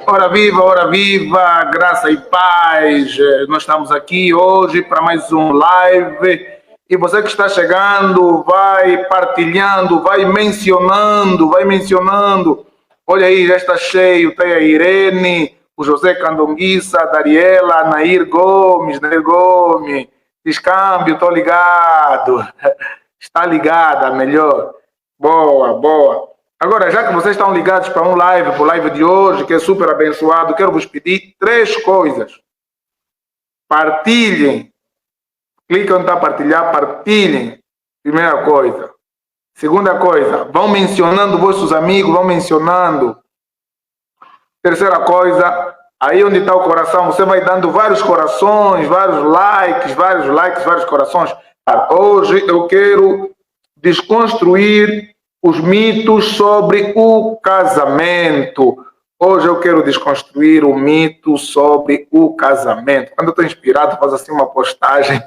Ora viva, graça e paz. Nós estamos aqui hoje para mais um live. E você que está chegando, vai partilhando, vai mencionando. Olha aí, já está cheio. Tem a Irene, o José Candonguiça, a Dariela, a Nair Gomes. Diz câmbio, estou ligado. Está ligada, melhor. Boa. Agora, já que vocês estão ligados para o live de hoje, que é super abençoado, quero vos pedir 3 coisas. Partilhem. Clique onde está partilhar, partilhem. Primeira coisa. Segunda coisa, vão mencionando vossos amigos, vão mencionando. Terceira coisa, aí onde está o coração, você vai dando vários corações, vários likes, vários corações. Hoje eu quero desconstruir os mitos sobre o casamento. Hoje eu quero desconstruir o mito sobre o casamento. Quando eu estou inspirado, faço assim uma postagem.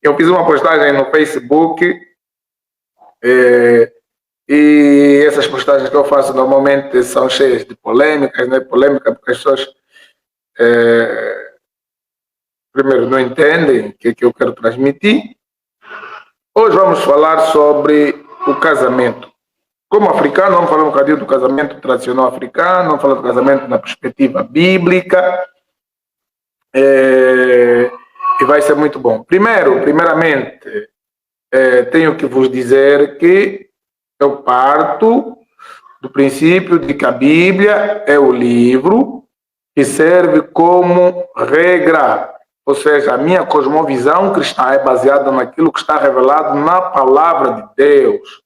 Eu fiz uma postagem no Facebook e essas postagens que eu faço normalmente são cheias de polêmicas, né? Polêmica porque as pessoas primeiro não entendem o que é que eu quero transmitir. Hoje vamos falar sobre o casamento. Como africano, vamos falar um bocadinho do casamento tradicional africano, vamos falar do casamento na perspectiva bíblica. E vai ser muito bom. Primeiramente, tenho que vos dizer que eu parto do princípio de que a Bíblia é o livro que serve como regra. Ou seja, a minha cosmovisão cristã é baseada naquilo que está revelado na palavra de Deus.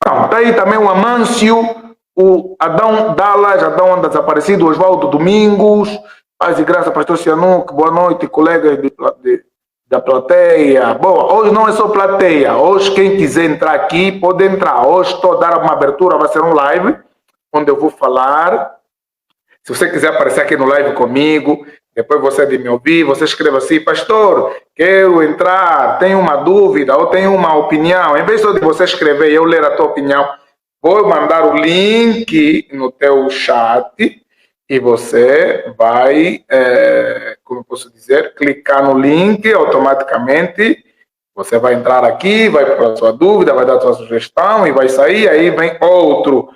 Então, está aí também o Amâncio, o Adão Dallas, Adão desaparecido, Oswaldo Domingos, paz e graça, pastor Cianuque, boa noite, colegas da plateia. Bom, hoje não é só plateia, hoje quem quiser entrar aqui pode entrar. Hoje estou a dar uma abertura, vai ser um live, onde eu vou falar. Se você quiser aparecer aqui no live comigo, depois você de me ouvir, você escreva assim, pastor, quero entrar, tenho uma dúvida ou tenho uma opinião. Em vez de você escrever e eu ler a tua opinião, vou mandar o link no teu chat e você vai, como eu posso dizer, clicar no link automaticamente. Você vai entrar aqui, vai para a sua dúvida, vai dar a sua sugestão e vai sair, aí vem outro.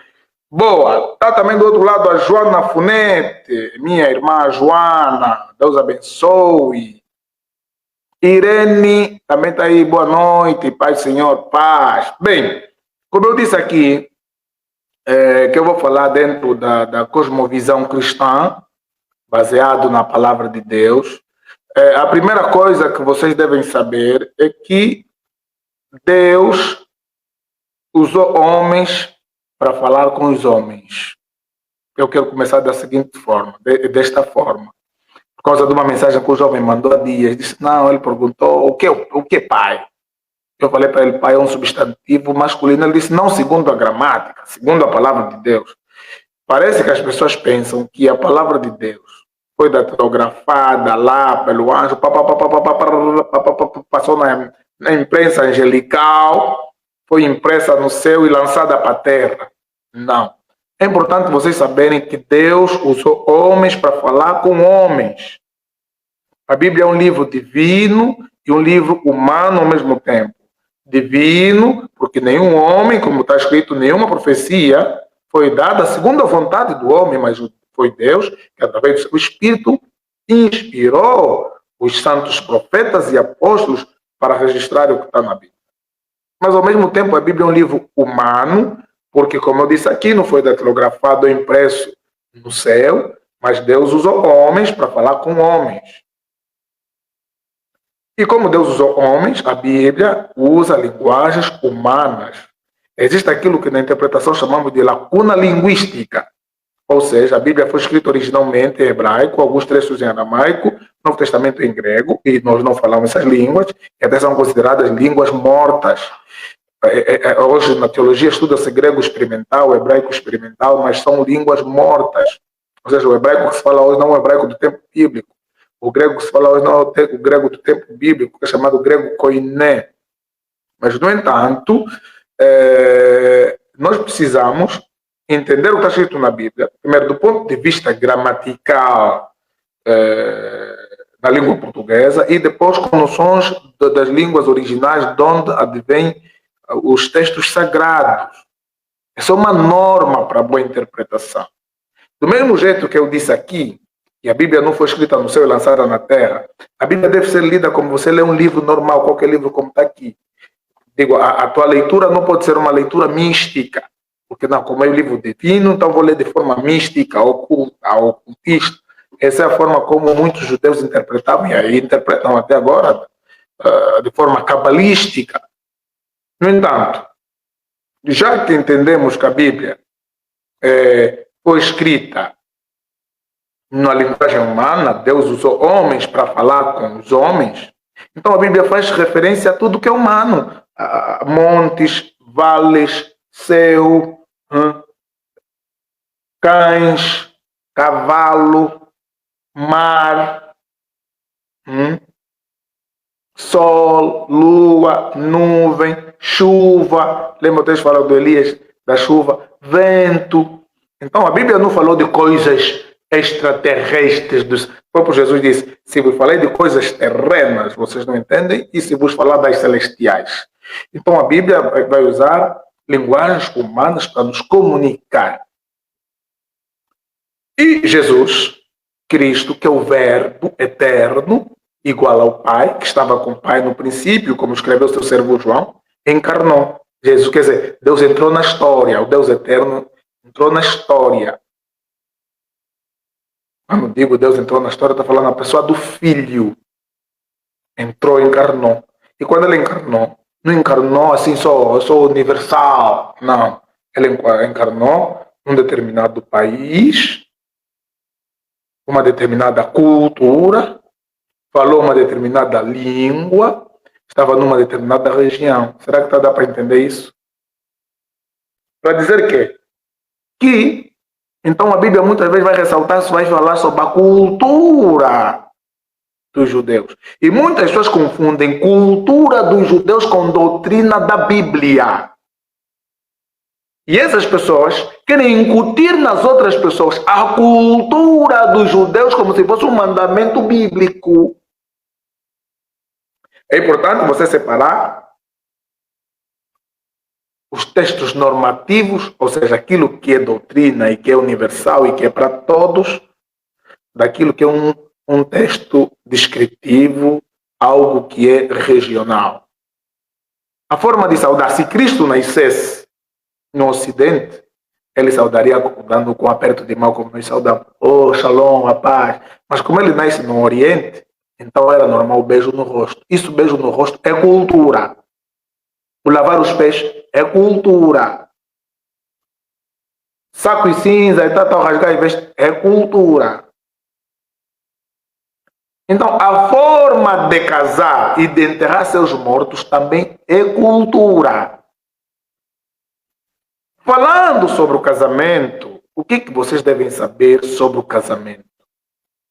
Boa, está também do outro lado a Joana Funete, minha irmã Joana, Deus abençoe. Irene também está aí, boa noite, paz Senhor, paz. Bem, como eu disse aqui, que eu vou falar dentro da cosmovisão cristã, baseado na palavra de Deus. A primeira coisa que vocês devem saber é que Deus usou homens para falar com os homens. Eu quero começar da seguinte forma, desta forma. Por causa de uma mensagem que o jovem mandou há dias, disse, não, ele perguntou, o que é pai? Eu falei para ele, pai é um substantivo masculino. Ele disse, não segundo a gramática, segundo a palavra de Deus. Parece que as pessoas pensam que a palavra de Deus foi datilografada lá pelo anjo, passou na imprensa angelical, foi impressa no céu e lançada para a terra. Não. É importante vocês saberem que Deus usou homens para falar com homens. A Bíblia é um livro divino e um livro humano ao mesmo tempo. Divino, porque nenhum homem, como está escrito, nenhuma profecia foi dada segundo a vontade do homem, mas foi Deus que, através do seu Espírito, inspirou os santos profetas e apóstolos para registrar o que está na Bíblia. Mas, ao mesmo tempo, a Bíblia é um livro humano, porque, como eu disse aqui, não foi datilografado ou impresso no céu, mas Deus usou homens para falar com homens. E como Deus usou homens, a Bíblia usa linguagens humanas. Existe aquilo que na interpretação chamamos de lacuna linguística. Ou seja, a Bíblia foi escrita originalmente em hebraico, alguns trechos em aramaico, Novo Testamento em grego, e nós não falamos essas línguas, que até são consideradas línguas mortas. Hoje na teologia estuda-se grego experimental, hebraico experimental, mas são línguas mortas. Ou seja, o hebraico que se fala hoje não é o hebraico do tempo bíblico. O grego que se fala hoje não é o grego do tempo bíblico, que é chamado grego koiné. Mas, no entanto, nós precisamos entender o que está escrito na Bíblia, primeiro do ponto de vista gramatical da língua portuguesa e depois com noções das línguas originais de onde advêm os textos sagrados. Essa é uma norma para boa interpretação. Do mesmo jeito que eu disse aqui, que a Bíblia não foi escrita no céu e lançada na terra, a Bíblia deve ser lida como você lê um livro normal, qualquer livro como está aqui. Digo, a tua leitura não pode ser uma leitura mística, porque não, como é o livro divino, então vou ler de forma mística, oculta, ocultista. Essa é a forma como muitos judeus interpretavam, e aí interpretam até agora, de forma cabalística. No entanto, já que entendemos que a Bíblia foi escrita na linguagem humana, Deus usou homens para falar com os homens, então a Bíblia faz referência a tudo que é humano. Montes, vales, céu, cães, cavalo, mar, sol, lua, nuvem, chuva. Lembra que Deus falou do Elias, da chuva, vento. Então a Bíblia não falou de coisas extraterrestres. O próprio Jesus disse, se vos falei de coisas terrenas, vocês não entendem, e se vos falar das celestiais. Então a Bíblia vai usar linguagens humanas para nos comunicar. E Jesus, Cristo, que é o Verbo eterno, igual ao Pai, que estava com o Pai no princípio, como escreveu seu servo João, encarnou. Jesus, quer dizer, Deus entrou na história, o Deus eterno entrou na história. Quando digo Deus entrou na história, está falando a pessoa do Filho. Entrou, encarnou. E quando ele encarnou, não encarnou assim só universal, não. Ele encarnou num determinado país, uma determinada cultura, falou uma determinada língua, estava numa determinada região. Será que dá para entender isso? Para dizer que então a Bíblia muitas vezes vai ressaltar, vai falar sobre a cultura dos judeus. E muitas pessoas confundem cultura dos judeus com doutrina da Bíblia. E essas pessoas querem incutir nas outras pessoas a cultura dos judeus como se fosse um mandamento bíblico. É importante você separar os textos normativos, ou seja, aquilo que é doutrina e que é universal e que é para todos, daquilo que é um texto descritivo, algo que é regional. A forma de saudar, se Cristo nascesse no Ocidente, ele saudaria dando com aperto de mão, como nós saudamos. Oh, shalom, a paz. Mas como ele nasce no Oriente, então era normal o beijo no rosto. Isso, beijo no rosto, é cultura. O lavar os pés é cultura. Saco e cinza e tal, rasgar e veste é cultura. Então, a forma de casar e de enterrar seus mortos também é cultura. Falando sobre o casamento, o que vocês devem saber sobre o casamento?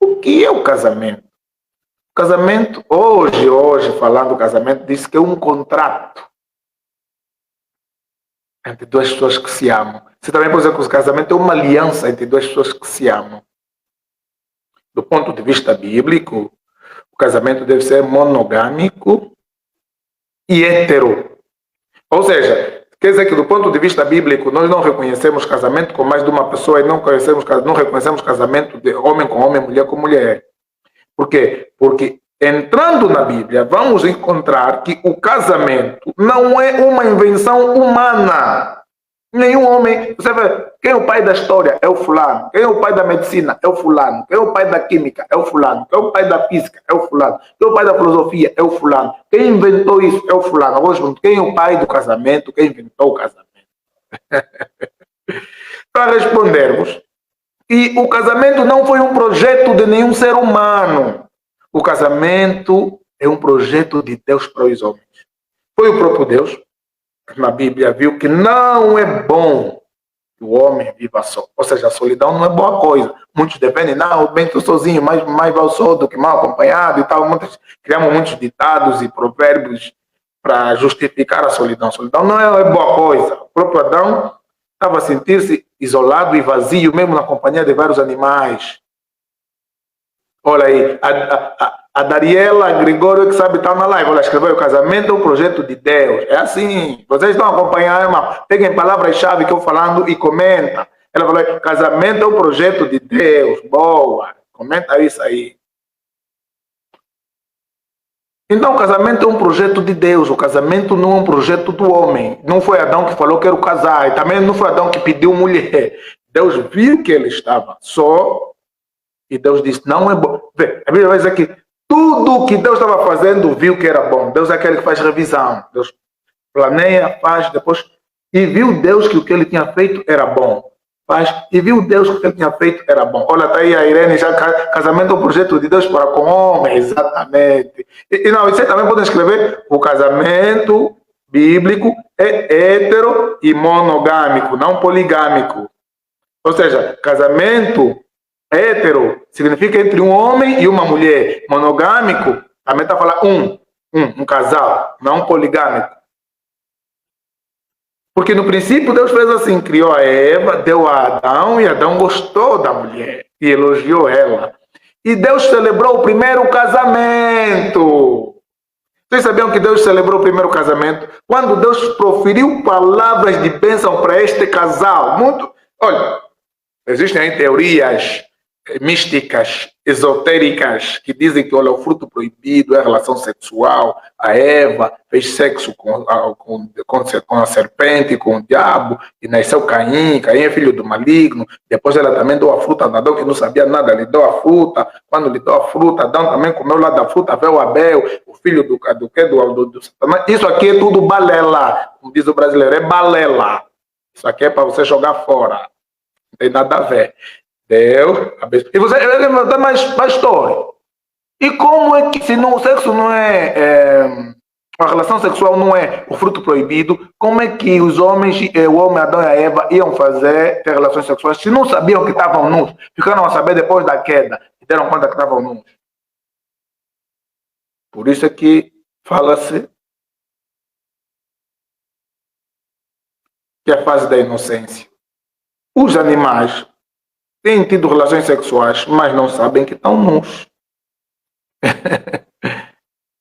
O que é o casamento? O casamento, hoje falando do casamento, diz que é um contrato entre duas pessoas que se amam. Você também pode dizer que o casamento é uma aliança entre duas pessoas que se amam. Do ponto de vista bíblico, o casamento deve ser monogâmico e hétero. Ou seja, quer dizer que do ponto de vista bíblico, nós não reconhecemos casamento com mais de uma pessoa e não reconhecemos casamento de homem com homem, mulher com mulher. Por quê? Porque entrando na Bíblia, vamos encontrar que o casamento não é uma invenção humana. Nenhum homem... Você vê, quem é o pai da história? É o fulano. Quem é o pai da medicina? É o fulano. Quem é o pai da química? É o fulano. Quem é o pai da física? É o fulano. Quem é o pai da filosofia? É o fulano. Quem inventou isso? É o fulano. Agora, quem é o pai do casamento? Quem inventou o casamento? Para respondermos, e o casamento não foi um projeto de nenhum ser humano. O casamento é um projeto de Deus para os homens. Foi o próprio Deus que na Bíblia viu que não é bom que o homem viva só. Ou seja, a solidão não é boa coisa. Muitos dependem, não, bem estou sozinho, mais vale só do que mal acompanhado e tal. Criamos muitos ditados e provérbios para justificar a solidão. A solidão não é boa coisa. O próprio Adão estava a sentir-se isolado e vazio, mesmo na companhia de vários animais. Olha aí, a Dariela Gregório, que sabe, está na live, ela escreveu: o casamento é um projeto de Deus. É assim, vocês estão acompanhando, irmão? Peguem palavras-chave que eu falando e comenta. Ela falou: casamento é um projeto de Deus. Boa, comenta isso aí. Então, o casamento é um projeto de Deus. O casamento não é um projeto do homem. Não foi Adão que falou que quero casar. E também não foi Adão que pediu mulher. Deus viu que ele estava só. E Deus disse: não é bom. Vê, a Bíblia vai dizer que tudo que Deus estava fazendo viu que era bom. Deus é aquele que faz revisão. Deus planeia, faz, depois. E viu Deus que o que ele tinha feito era bom. Faz, e viu Deus que o que ele tinha feito era bom. Olha, está aí a Irene, já casamento é um projeto de Deus para com homem, exatamente. E não, você também pode escrever: o casamento bíblico é hetero e monogâmico, não poligâmico. Ou seja, casamento hetero significa entre um homem e uma mulher. Monogâmico também está falando um casal, não poligâmico. Porque no princípio Deus fez assim, criou a Eva, deu a Adão e Adão gostou da mulher e elogiou ela. E Deus celebrou o primeiro casamento. Vocês sabiam que Deus celebrou o primeiro casamento? Quando Deus proferiu palavras de bênção para este casal. Olha, existem aí teorias místicas, esotéricas, que dizem que olha, o fruto proibido é a relação sexual. A Eva fez sexo com a serpente, com o diabo, e nasceu Caim. Caim é filho do maligno. Depois ela também deu a fruta a Adão, que não sabia nada, lhe deu a fruta. Quando lhe deu a fruta, Adão também comeu lá da fruta, veio Abel, o filho do Satanás. Isso aqui é tudo balela, como diz o brasileiro, é balela. Isso aqui é para você jogar fora. Não tem nada a ver. Deus abençoe. E você vai levantar mais história. E como é que, se não, o sexo não a relação sexual não é o fruto proibido, como é que os homens, o homem Adão e a Eva, iam ter relações sexuais se não sabiam que estavam nus? Ficaram a saber depois da queda e deram conta que estavam nus. Por isso é que fala-se que é a fase da inocência. Os animais têm tido relações sexuais, mas não sabem que estão nus.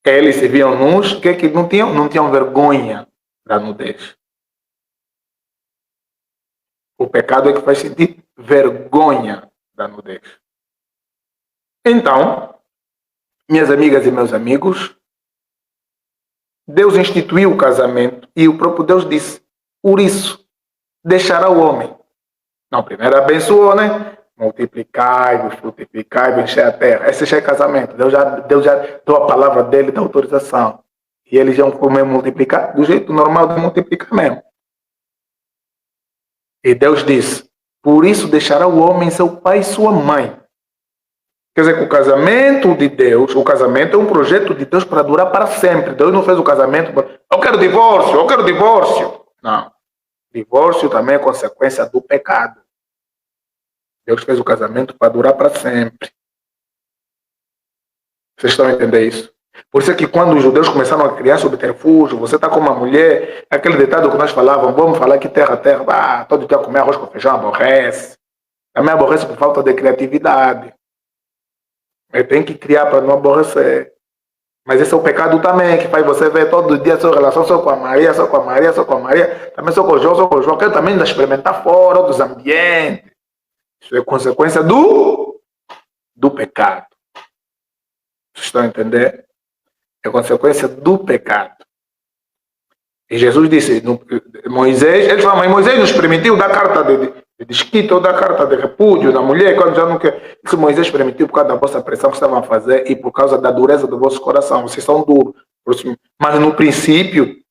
Eles se viam nus, que não tinham vergonha da nudez. O pecado é que faz sentir vergonha da nudez. Então, minhas amigas e meus amigos, Deus instituiu o casamento e o próprio Deus disse: por isso, deixará o homem. Não, primeiro abençoou, né? Multiplicai-vos, frutificai-vos, encher a terra. Esse já é casamento. Deus já deu a palavra dele, da autorização. E eles vão comer multiplicar do jeito normal de multiplicar mesmo. E Deus disse: por isso deixará o homem seu pai e sua mãe. Quer dizer que o casamento de Deus, o casamento é um projeto de Deus para durar para sempre. Deus não fez o casamento para... eu quero divórcio. Não. Divórcio também é consequência do pecado. Deus fez o casamento para durar para sempre. Vocês estão a entender isso? Por isso é que quando os judeus começaram a criar subterfúgio, você está com uma mulher, aquele ditado que nós falávamos, vamos falar que terra, todo dia comer arroz com feijão aborrece. Também aborrece por falta de criatividade. Tem que criar para não aborrecer. Mas esse é o pecado também, que faz você ver todo dia a sua relação só com a Maria, também só com o João, quero também ainda experimentar fora dos ambientes. Isso é consequência do pecado. Vocês estão a entender? É consequência do pecado. E Jesus disse, Moisés, ele fala, mas Moisés nos permitiu dar carta de desquite ou dar carta de repúdio na mulher, quando já não quer. Isso Moisés permitiu por causa da vossa pressão que estavam a fazer e por causa da dureza do vosso coração. Vocês são duros. Mas no princípio,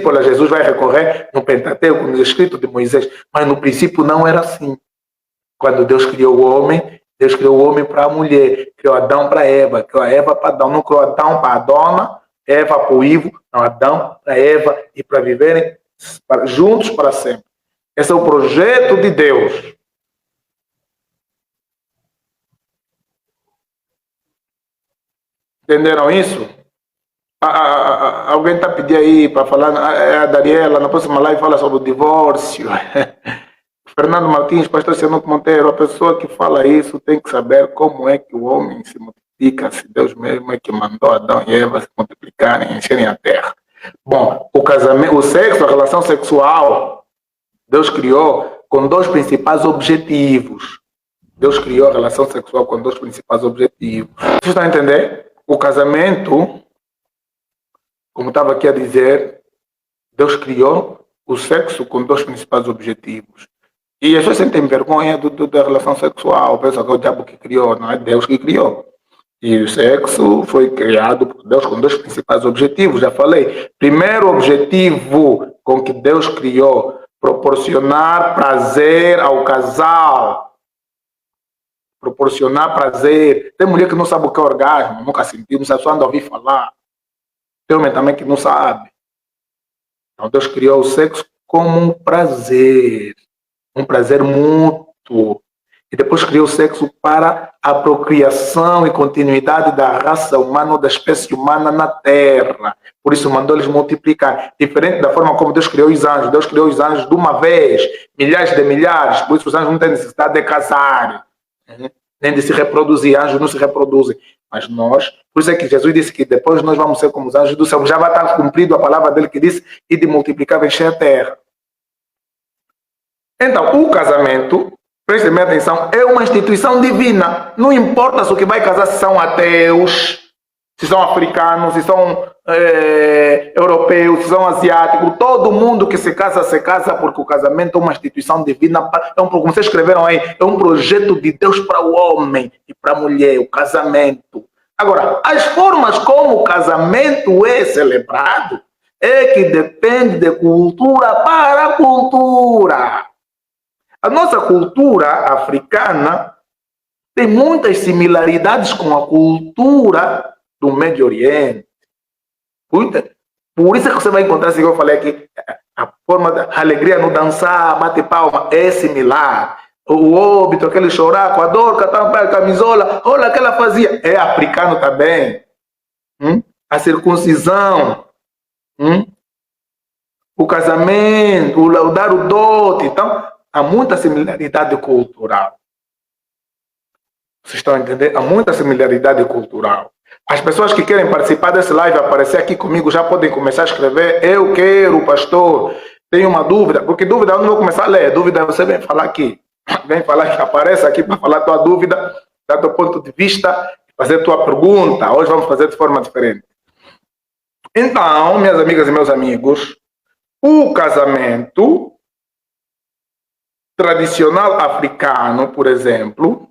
olha, Jesus vai recorrer no Pentateuco, nos escritos de Moisés, mas no princípio não era assim. Quando Deus criou o homem para a mulher, criou Adão para Eva, criou a Eva para Adão, não criou Adão para a dona, Eva para o Ivo, não, Adão para Eva e para viverem juntos para sempre. Esse é o projeto de Deus. Entenderam isso? Alguém está pedindo aí para falar, a Dariela, na próxima live fala sobre o divórcio. Fernando Martins, pastor Cianuto Monteiro, a pessoa que fala isso tem que saber como é que o homem se multiplica, se Deus mesmo é que mandou Adão e Eva se multiplicarem e encherem a terra. Bom, o casamento, o sexo, a relação sexual, Deus criou com dois principais objetivos. Deus criou a relação sexual com dois principais objetivos. Vocês estão a entender? O casamento, como estava aqui a dizer, Deus criou o sexo com dois principais objetivos. E as pessoas sentem vergonha da relação sexual. Pensam que é o diabo que criou, não é Deus que criou. E o sexo foi criado por Deus com dois principais objetivos. Já falei. Primeiro objetivo com que Deus criou, proporcionar prazer ao casal. Proporcionar prazer. Tem mulher que não sabe o que é orgasmo, nunca sentiu, não sabe, só anda a ouvir falar. Tem homem também que não sabe. Então Deus criou o sexo como um prazer mútuo. E depois criou o sexo para a procriação e continuidade da raça humana ou da espécie humana na Terra. Por isso mandou eles multiplicar. Diferente da forma como Deus criou os anjos. Deus criou os anjos de uma vez, milhares de milhares. Por isso os anjos não têm necessidade de casar, nem de se reproduzir. Anjos não se reproduzem. Mas nós, por isso é que Jesus disse que depois nós vamos ser como os anjos do céu. Já vai estar cumprido a palavra dele que disse e de multiplicar, encher a terra. Então, o casamento, prestem bem atenção, é uma instituição divina. Não importa se o que vai casar se são ateus, se são africanos, se são europeus, se são asiáticos. Todo mundo que se casa porque o casamento é uma instituição divina. Como vocês escreveram aí, é um projeto de Deus para o homem e para a mulher, o casamento. Agora, as formas como o casamento é celebrado é que depende de cultura para cultura. A nossa cultura africana tem muitas similaridades com a cultura do Médio Oriente. Por isso é que você vai encontrar, assim que eu falei aqui, a forma da alegria no dançar, bate palma, é similar. O óbito, aquele chorar com a dor, a camisola, olha o que ela fazia. É africano também. A circuncisão. O casamento, o dar o dote. Então, há muita similaridade cultural. Vocês estão a entender? Há muita similaridade cultural. As pessoas que querem participar desse live, aparecer aqui comigo, já podem começar a escrever. Eu quero, pastor. Tenho uma dúvida. Porque dúvida eu não vou começar a ler. Dúvida você vem falar aqui. Vem falar que aparece aqui para falar a tua dúvida, dar teu ponto de vista, fazer tua pergunta. Hoje vamos fazer de forma diferente. Então, minhas amigas e meus amigos, o casamento tradicional africano, por exemplo,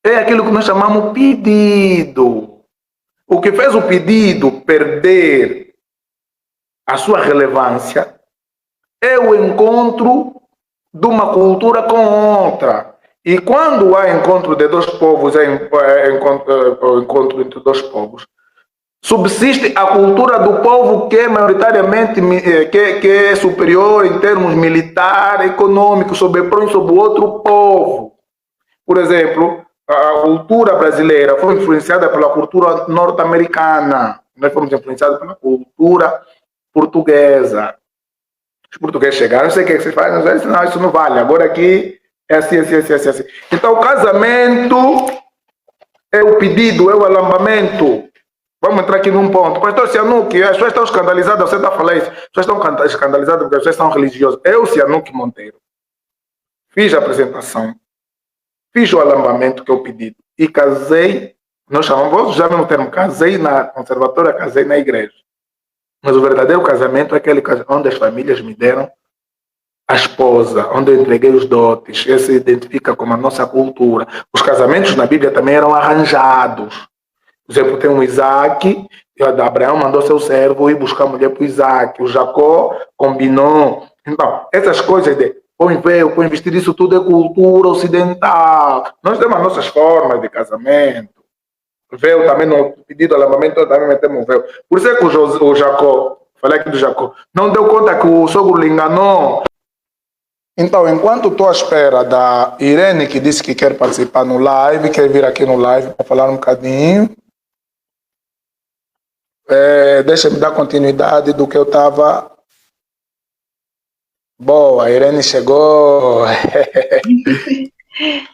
é aquilo que nós chamamos pedido. O que fez o pedido perder a sua relevância é o encontro de uma cultura com outra. E quando há encontro de dois povos, encontro entre dois povos, subsiste a cultura do povo que é maioritariamente que é superior em termos militar, econômico, sobrepõe sobre o outro povo. Por exemplo, a cultura brasileira foi influenciada pela cultura norte-americana. Nós fomos influenciados pela cultura portuguesa. Os portugueses chegaram, não sei o que vocês fazem, não, isso não vale. Agora aqui é assim. Então o casamento é o pedido, é o alambamento. Vamos entrar aqui num ponto. Pastor Cianuque, as pessoas estão escandalizadas, você está falando isso. As pessoas estão escandalizadas porque as pessoas são religiosas. Eu, Cianuque Monteiro, fiz a apresentação, fiz o alambamento, que é o pedido, e casei, nós chamamos, já no termo, casei na conservatória, casei na igreja. Mas o verdadeiro casamento é aquele onde as famílias me deram a esposa, onde eu entreguei os dotes. Esse se identifica como a nossa cultura. Os casamentos na Bíblia também eram arranjados. Por exemplo, tem um Isaac, Abraão mandou seu servo ir buscar mulher para o Isaac. O Jacó combinou. Então, essas coisas de põe véu, põe vestido, isso tudo é cultura ocidental. Nós temos as nossas formas de casamento. Véu também, no pedido de alambamento, também metemos véu. Por isso é que o Jacó, falei aqui do Jacó, não deu conta que o sogro lhe enganou. Então, enquanto estou à espera da Irene, que disse que quer participar no live, quer vir aqui no live para falar um bocadinho, deixa-me dar continuidade do que eu estava Boa, a Irene chegou.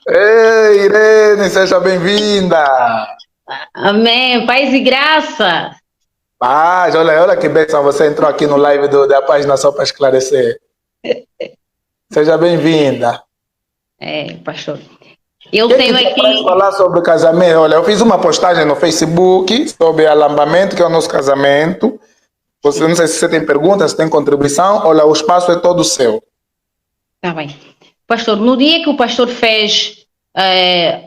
Ei, Irene, seja bem-vinda. Amém. Paz e graça. Paz, olha que bênção, você entrou aqui no live da página só para esclarecer. Seja bem-vinda. Pastor. Eu O que tenho tu aqui. vais falar sobre o casamento? Olha, eu fiz uma postagem no Facebook sobre alambamento, que é o nosso casamento. Você, não sei se você tem perguntas, se tem contribuição. Olha, o espaço é todo seu. Tá bem. Pastor, no dia que o pastor fez,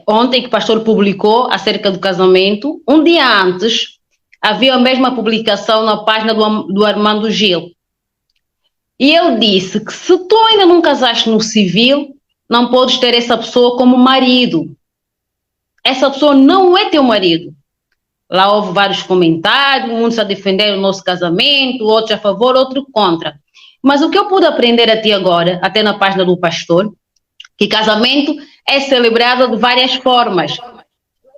ontem que o pastor publicou acerca do casamento, um dia antes, havia a mesma publicação na página do Armando Gil. E ele disse que se tu ainda não casaste no civil, não podes ter essa pessoa como marido. Essa pessoa não é teu marido. Lá houve vários comentários, muitos a defender o nosso casamento, outros a favor, outros contra. Mas o que eu pude aprender até agora, até na página do pastor, que casamento é celebrado de várias formas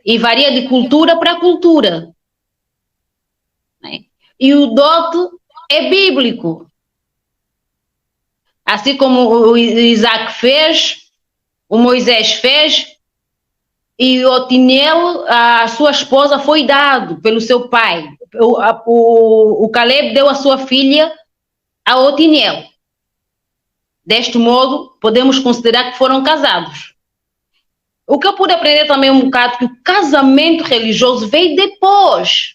e varia de cultura para cultura. E o dote é bíblico. Assim como o Isaac fez, o Moisés fez, e o Otiniel, a sua esposa, foi dado pelo seu pai. O Caleb deu a sua filha a Otiniel. Deste modo, podemos considerar que foram casados. O que eu pude aprender também um bocado, que o casamento religioso veio depois.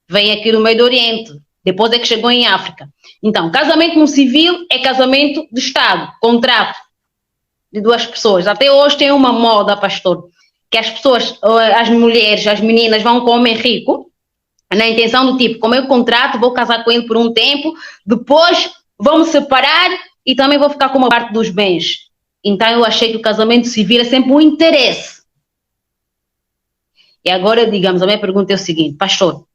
Veio aqui no Meio do Oriente. Depois é que chegou em África. Então, casamento no civil é casamento de Estado, contrato de duas pessoas. Até hoje tem uma moda, pastor, que as pessoas, as mulheres, as meninas vão com homem rico, na intenção do tipo, como eu contrato, vou casar com ele por um tempo, depois vamos separar e também vou ficar com uma parte dos bens. Então eu achei que o casamento civil é sempre um interesse. E agora, digamos, a minha pergunta é o seguinte, pastor,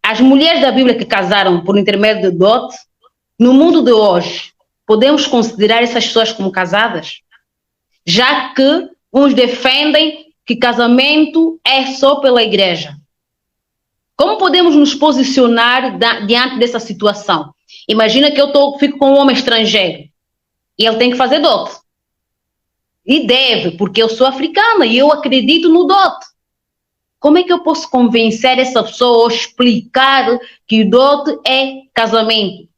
as mulheres da Bíblia que casaram por intermédio de dote, no mundo de hoje, podemos considerar essas pessoas como casadas? Já que uns defendem que casamento é só pela igreja. Como podemos nos posicionar diante dessa situação? Imagina que eu fico com um homem estrangeiro e ele tem que fazer dote. E deve, porque eu sou africana e eu acredito no dote. Como é que eu posso convencer essa pessoa ou explicar que o dote é casamento?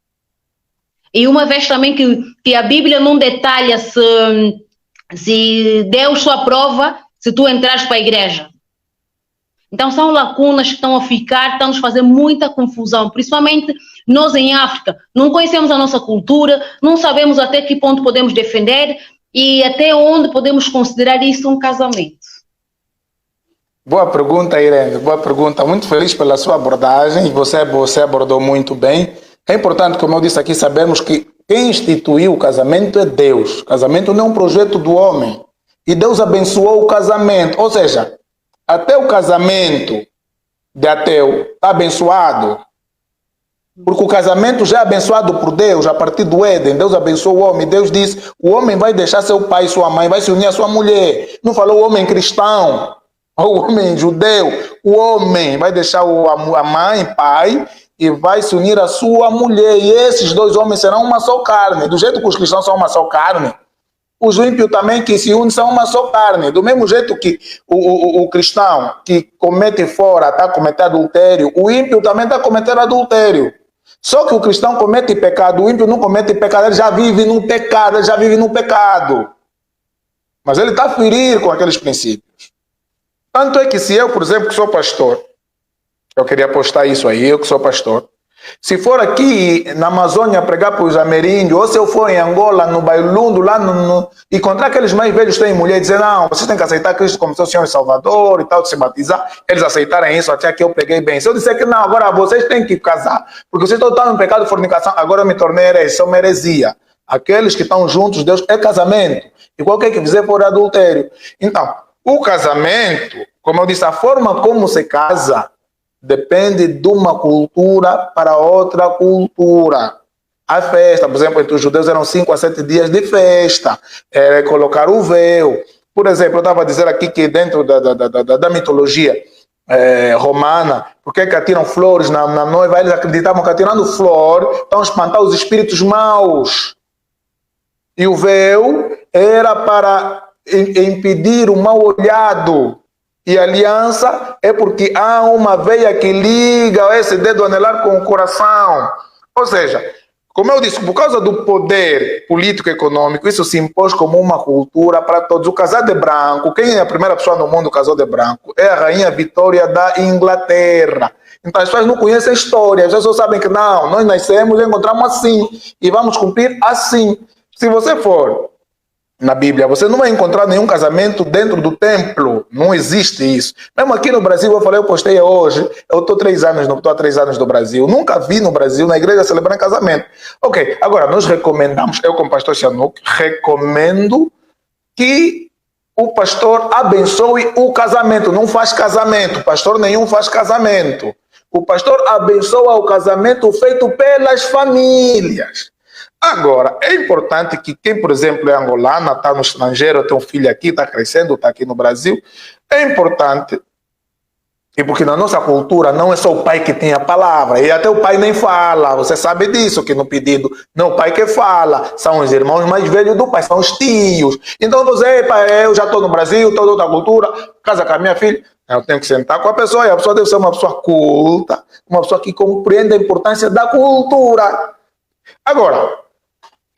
E uma vez também que a Bíblia não detalha se Deus só aprova se tu entrares para a igreja. Então são lacunas que estão a ficar, estão nos fazendo muita confusão, principalmente nós em África. Não conhecemos a nossa cultura, não sabemos até que ponto podemos defender e até onde podemos considerar isso um casamento. Boa pergunta, Irene, boa pergunta. Muito feliz pela sua abordagem, você abordou muito bem. É importante, como eu disse aqui, sabermos que quem instituiu o casamento é Deus. O casamento não é um projeto do homem. E Deus abençoou o casamento. Ou seja, até o casamento de ateu está abençoado. Porque o casamento já é abençoado por Deus, a partir do Éden. Deus abençoou o homem. Deus disse, o homem vai deixar seu pai e sua mãe, vai se unir à sua mulher. Não falou o homem cristão, o homem judeu. O homem vai deixar a mãe, pai, e vai se unir à sua mulher. E esses dois homens serão uma só carne. Do jeito que os cristãos são uma só carne, os ímpios também que se unem são uma só carne. Do mesmo jeito que o cristão que comete fora está cometendo adultério, o ímpio também está cometendo adultério. Só que o cristão comete pecado, o ímpio não comete pecado, ele já vive no pecado, Mas ele está a ferir com aqueles princípios. Tanto é que se eu, por exemplo, que sou pastor, eu queria postar isso aí, eu que sou pastor, se for aqui na Amazônia pregar para os ameríndios, ou se eu for em Angola, no Bailundo, lá e encontrar aqueles mais velhos que têm mulher e dizer, não, vocês têm que aceitar Cristo como seu Senhor e Salvador e tal, de se batizar, eles aceitarem isso, até que eu peguei bem. Se eu disser que não, agora vocês têm que casar, porque vocês estão no pecado de fornicação, agora eu me tornei herege, isso é uma heresia. Aqueles que estão juntos, Deus, é casamento. E qualquer que fizer for adultério. Então, o casamento, como eu disse, a forma como se casa depende de uma cultura para outra cultura. A festa, por exemplo, entre os judeus eram 5 a 7 dias de festa, colocar o véu. Por exemplo, eu estava a dizer aqui que dentro da mitologia romana, porque que atiram flores na noiva, eles acreditavam que atirando flor estão a espantar os espíritos maus. E o véu era para impedir o mal olhado. E a aliança é porque há uma veia que liga esse dedo anelar com o coração. Ou seja, como eu disse, por causa do poder político e econômico, isso se impôs como uma cultura para todos. O casar de branco, quem é a primeira pessoa no mundo que casou de branco? É a rainha Vitória da Inglaterra. Então as pessoas não conhecem a história, as pessoas só sabem que não, nós nascemos e encontramos assim, e vamos cumprir assim. Se você for na Bíblia, você não vai encontrar nenhum casamento dentro do templo. Não existe isso. Mesmo aqui no Brasil, eu postei hoje, eu estou há 3 anos no Brasil. Nunca vi no Brasil, na igreja, celebrar casamento. Ok, agora nós recomendamos, eu como pastor Sihanouk, recomendo que o pastor abençoe o casamento. Não faz casamento, pastor nenhum faz casamento. O pastor abençoa o casamento feito pelas famílias. Agora, é importante que quem, por exemplo, é angolana, está no estrangeiro, tem um filho aqui, está crescendo, está aqui no Brasil, é importante, e porque na nossa cultura não é só o pai que tem a palavra, e até o pai nem fala, você sabe disso, que no pedido não é o pai que fala, são os irmãos mais velhos do pai, são os tios. Então você, pai, eu já estou no Brasil, estou em outra cultura, casa com a minha filha, eu tenho que sentar com a pessoa, e a pessoa deve ser uma pessoa culta, uma pessoa que compreende a importância da cultura. Agora,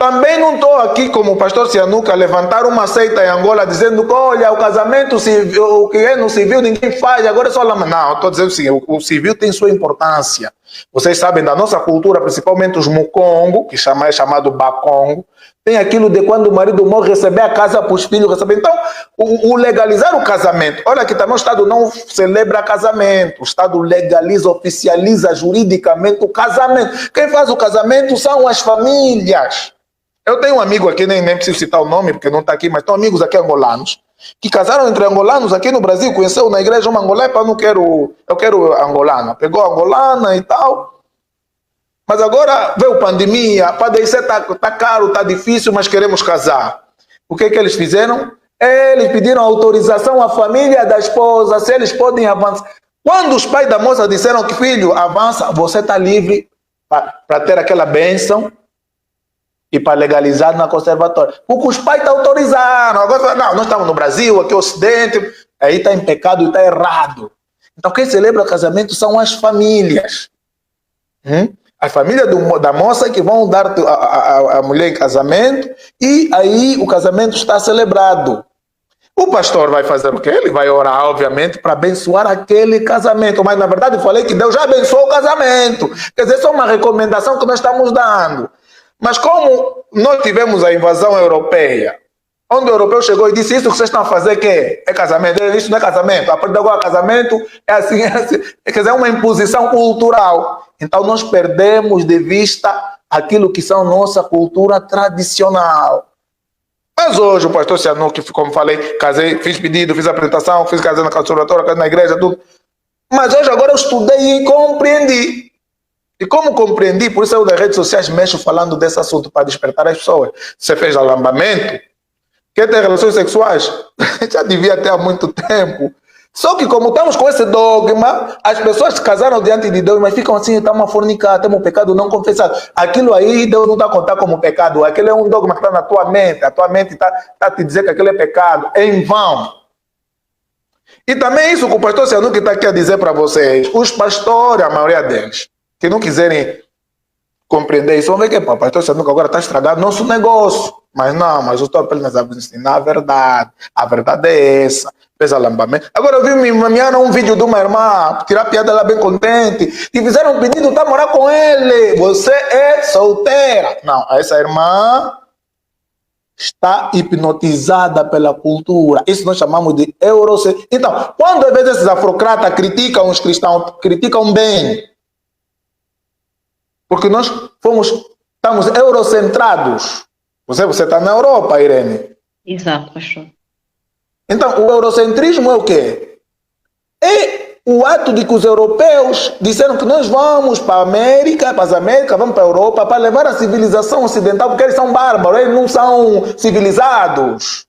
também não estou aqui como o pastor Sihanouk a levantar uma seita em Angola dizendo que olha, o casamento civil, o que é no civil ninguém faz, agora é só lá. Não, estou dizendo assim, o civil tem sua importância. Vocês sabem, da nossa cultura, principalmente os Mukongo, que é chamado Bakongo, tem aquilo de quando o marido morre, receber a casa para os filhos, receber. Então, o legalizar o casamento, olha que também o Estado não celebra casamento, o Estado legaliza, oficializa juridicamente o casamento. Quem faz o casamento são as famílias. Eu tenho um amigo aqui, nem preciso citar o nome, porque não está aqui, mas estão amigos aqui angolanos, que casaram entre angolanos aqui no Brasil, conheceu na igreja uma angolana, eu quero angolana, pegou a angolana e tal, mas agora veio pandemia, padecer tá caro, tá difícil, mas queremos casar. O que eles fizeram? Eles pediram autorização à família da esposa, se eles podem avançar. Quando os pais da moça disseram que filho, avança, você está livre para ter aquela bênção, e para legalizar na conservatória. Porque os pais autorizaram. Agora, não, nós estamos no Brasil, aqui no Ocidente, aí está em pecado e está errado. Então, quem celebra casamento são as famílias. As famílias da moça que vão dar a mulher em casamento, e aí o casamento está celebrado. O pastor vai fazer o quê? Ele vai orar, obviamente, para abençoar aquele casamento. Mas, na verdade, eu falei que Deus já abençoou o casamento. Quer dizer, isso é uma recomendação que nós estamos dando. Mas como nós tivemos a invasão europeia, onde o europeu chegou e disse, isso que vocês estão a fazer que é casamento? Isso não é casamento. A partir de agora, casamento é assim. Quer dizer, é uma imposição cultural. Então nós perdemos de vista aquilo que são nossa cultura tradicional. Mas hoje o pastor Sihanouk, como falei, casei, fiz pedido, fiz apresentação, fiz casamento na conservatória, casei na igreja, tudo. Mas hoje agora eu estudei e compreendi. E como compreendi, por isso eu das redes sociais mexo falando desse assunto para despertar as pessoas. Você fez alambamento? Quer ter relações sexuais? Já devia ter há muito tempo. Só que como estamos com esse dogma, as pessoas se casaram diante de Deus, mas ficam assim, estamos a fornicar, temos um pecado não confessado. Aquilo aí Deus não está a contar como pecado. Aquilo é um dogma que está na tua mente. A tua mente está a te dizer que aquilo é pecado. É em vão. E também isso que o pastor Sihanouk está aqui a dizer para vocês. Os pastores, a maioria deles, que não quiserem compreender isso, vão ver que o pastor Sihanouk agora está estragado nosso negócio. Mas não, mas eu estou apenas a ensinar a verdade. A verdade é essa. Fez alambamento. Agora eu vi um vídeo de uma irmã, tirar piada, ela bem contente. E fizeram um pedido para morar com ele. Você é solteira. Não, essa irmã está hipnotizada pela cultura. Isso nós chamamos de eurocentrismo. Então, quando às vezes esses afrocratas criticam os cristãos, criticam bem. Porque nós estamos eurocentrados. Você está na Europa, Irene. Exato, pastor. Então, o eurocentrismo é o quê? É o ato de que os europeus disseram que nós vamos para a América, para as Américas, vamos para a Europa, para levar a civilização ocidental, porque eles são bárbaros, eles não são civilizados.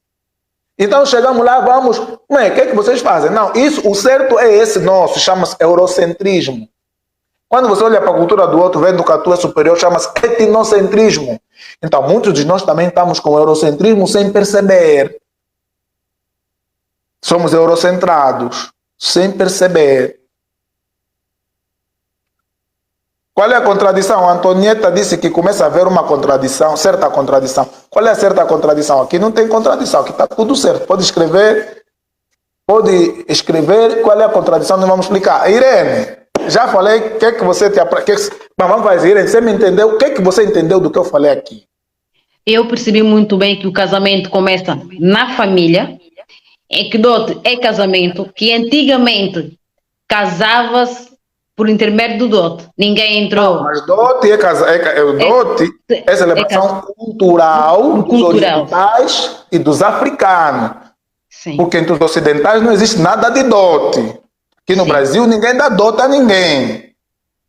Então, chegamos lá, vamos... O que é que vocês fazem? Não, isso, o certo é esse nosso, chama-se eurocentrismo. Quando você olha para a cultura do outro, vendo que a tua é superior, chama-se etnocentrismo. Então, muitos de nós também estamos com o eurocentrismo sem perceber. Somos eurocentrados, sem perceber. Qual é a contradição? A Antonieta disse que começa a haver uma contradição, certa contradição. Qual é a certa contradição? Aqui não tem contradição, aqui está tudo certo. Pode escrever qual é a contradição, nós vamos explicar. Irene, já falei o que é que você te vamos fazer, Irene, você me entendeu? O que é que você entendeu do que eu falei aqui? Eu percebi muito bem que o casamento começa na família, é que dote é casamento, que antigamente casava-se por intermédio do dote. Ninguém entrou. Não, mas dote é celebração cultural dos orientais e dos africanos. Sim. Porque entre os ocidentais não existe nada de dote. Aqui no Brasil ninguém dá dote a ninguém.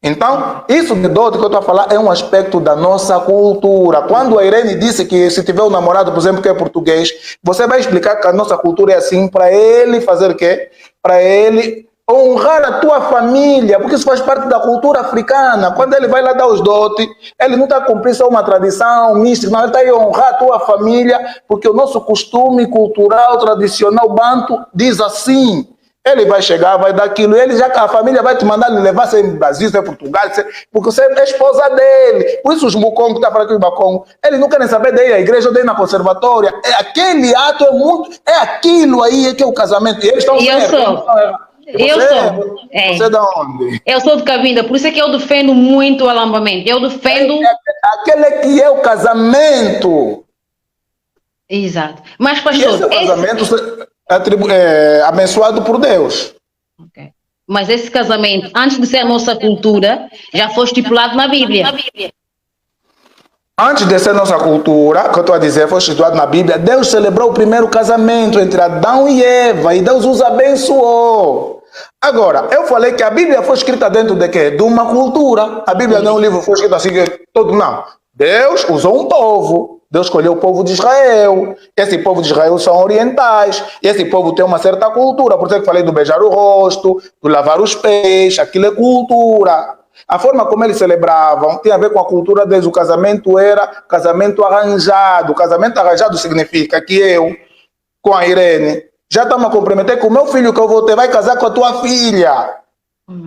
Então, isso de dote que eu estou a falar é um aspecto da nossa cultura. Quando a Irene disse que se tiver um namorado, por exemplo, que é português, você vai explicar que a nossa cultura é assim para ele fazer o quê? Para ele honrar a tua família, porque isso faz parte da cultura africana. Quando ele vai lá dar os dotes, ele não está a cumprir só uma tradição mística, não, ele está a honrar a tua família, porque o nosso costume cultural, tradicional, banto, diz assim. Ele vai chegar, vai dar aquilo, ele já a família vai te mandar levar, se é no Brasil, se é em Portugal, porque você é esposa dele. Por isso os mucongos que estão falando aqui no Bacongo, eles não querem saber daí a igreja ou daí na conservatória. É aquele ato, é aquilo aí que é o casamento. E eles estão certos. Você é de onde? Eu sou de Cabinda, por isso é que eu defendo muito o alambamento. Eu defendo... Aquele que é o casamento. Exato. Mas, pastor... Esse é o casamento abençoado por Deus. Okay. Mas esse casamento, antes de ser a nossa cultura, já foi estipulado na Bíblia. Antes de ser nossa cultura, que eu estou a dizer, foi estipulado na Bíblia, Deus celebrou o primeiro casamento entre Adão e Eva, e Deus os abençoou. Agora, eu falei que a Bíblia foi escrita dentro de quê? De uma cultura. A Bíblia não é um livro que foi escrito assim, todo, não. Deus usou um povo. Deus escolheu o povo de Israel. Esse povo de Israel são orientais. Esse povo tem uma certa cultura. Por isso que eu falei do beijar o rosto, do lavar os pés. Aquilo é cultura. A forma como eles celebravam tinha a ver com a cultura deles. O casamento era casamento arranjado. Casamento arranjado significa que eu, com a Irene, já estamos a comprometer com o meu filho que eu vou ter, vai casar com a tua filha.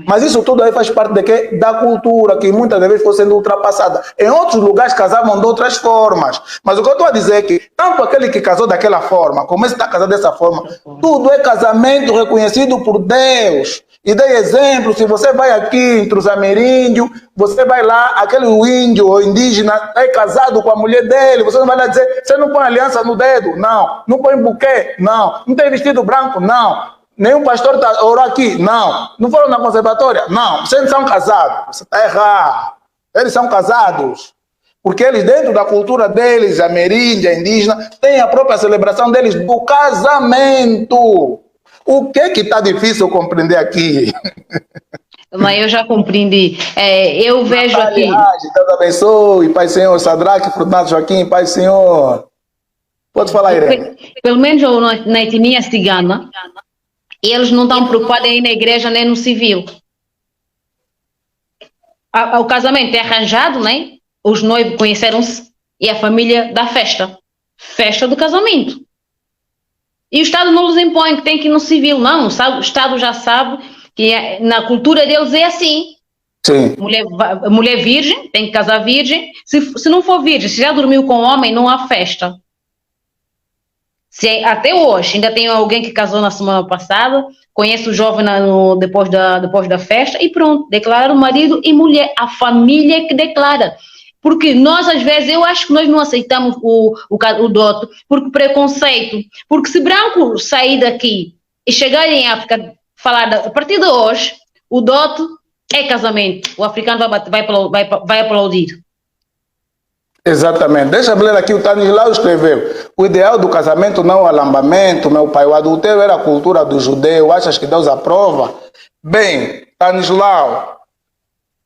Mas isso tudo aí faz parte de quê? Da cultura, que muitas vezes foi sendo ultrapassada. Em outros lugares casavam de outras formas. Mas o que eu estou a dizer é que, tanto aquele que casou daquela forma, como esse está casado dessa forma, tudo é casamento reconhecido por Deus. E dei exemplo, se você vai aqui entre os ameríndios, você vai lá, aquele índio ou indígena é casado com a mulher dele, você não vai lá dizer, você não põe aliança no dedo? Não. Não põe buquê? Não. Não tem vestido branco? Não. Nenhum pastor orou aqui? Não. Não foram na conservatória? Não. Vocês não são casados. Você está errado. Eles são casados. Porque eles, dentro da cultura deles, ameríndia, indígena, têm a própria celebração deles do casamento. O que está difícil compreender aqui? Mas eu já compreendi. Eu vejo aqui... Deus abençoe, Pai Senhor, Sadraque, Frutado Joaquim, Pai Senhor. Pode falar, Irene. Pelo menos na etnia cigana, eles não estão preocupados em ir na igreja nem no civil. O casamento é arranjado, né? Os noivos conheceram-se e a família dá festa. Festa do casamento. E o Estado não lhes impõe que tem que ir no civil. Não, o Estado já sabe que na cultura deles é assim. Sim. Mulher virgem, tem que casar virgem. Se não for virgem, se já dormiu com homem, não há festa. Até hoje, ainda tem alguém que casou na semana passada, conhece o jovem depois da festa e pronto, declara o marido e mulher, a família que declara. Porque nós, às vezes, eu acho que nós não aceitamos o dote, porque preconceito. Porque se branco sair daqui e chegar em África, falar a partir de hoje, o dote é casamento, o africano vai aplaudir. Exatamente. Deixa eu ler aqui, o Tanislau escreveu. O ideal do casamento não é o alambamento, meu pai. O adultério era a cultura do judeu. Achas que Deus aprova? Bem, Tanislau,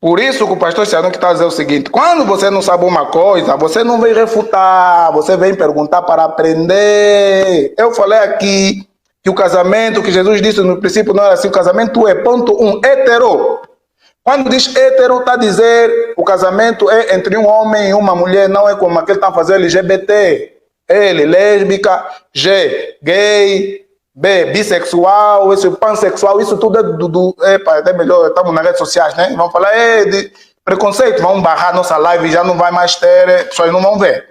por isso que o pastor Ciano que está a dizer o seguinte, quando você não sabe uma coisa, você não vem refutar, você vem perguntar para aprender. Eu falei aqui que o casamento, que Jesus disse no princípio não era assim, o casamento é ponto 1, hetero. Quando diz hétero, está a dizer o casamento é entre um homem e uma mulher, não é como aquele que está a fazer LGBT. L, lésbica, G, gay, B, bissexual, esse pansexual, isso tudo é melhor, estamos nas redes sociais, né? Vamos falar de preconceito, vamos barrar nossa live, já não vai mais ter, as pessoas não vão ver.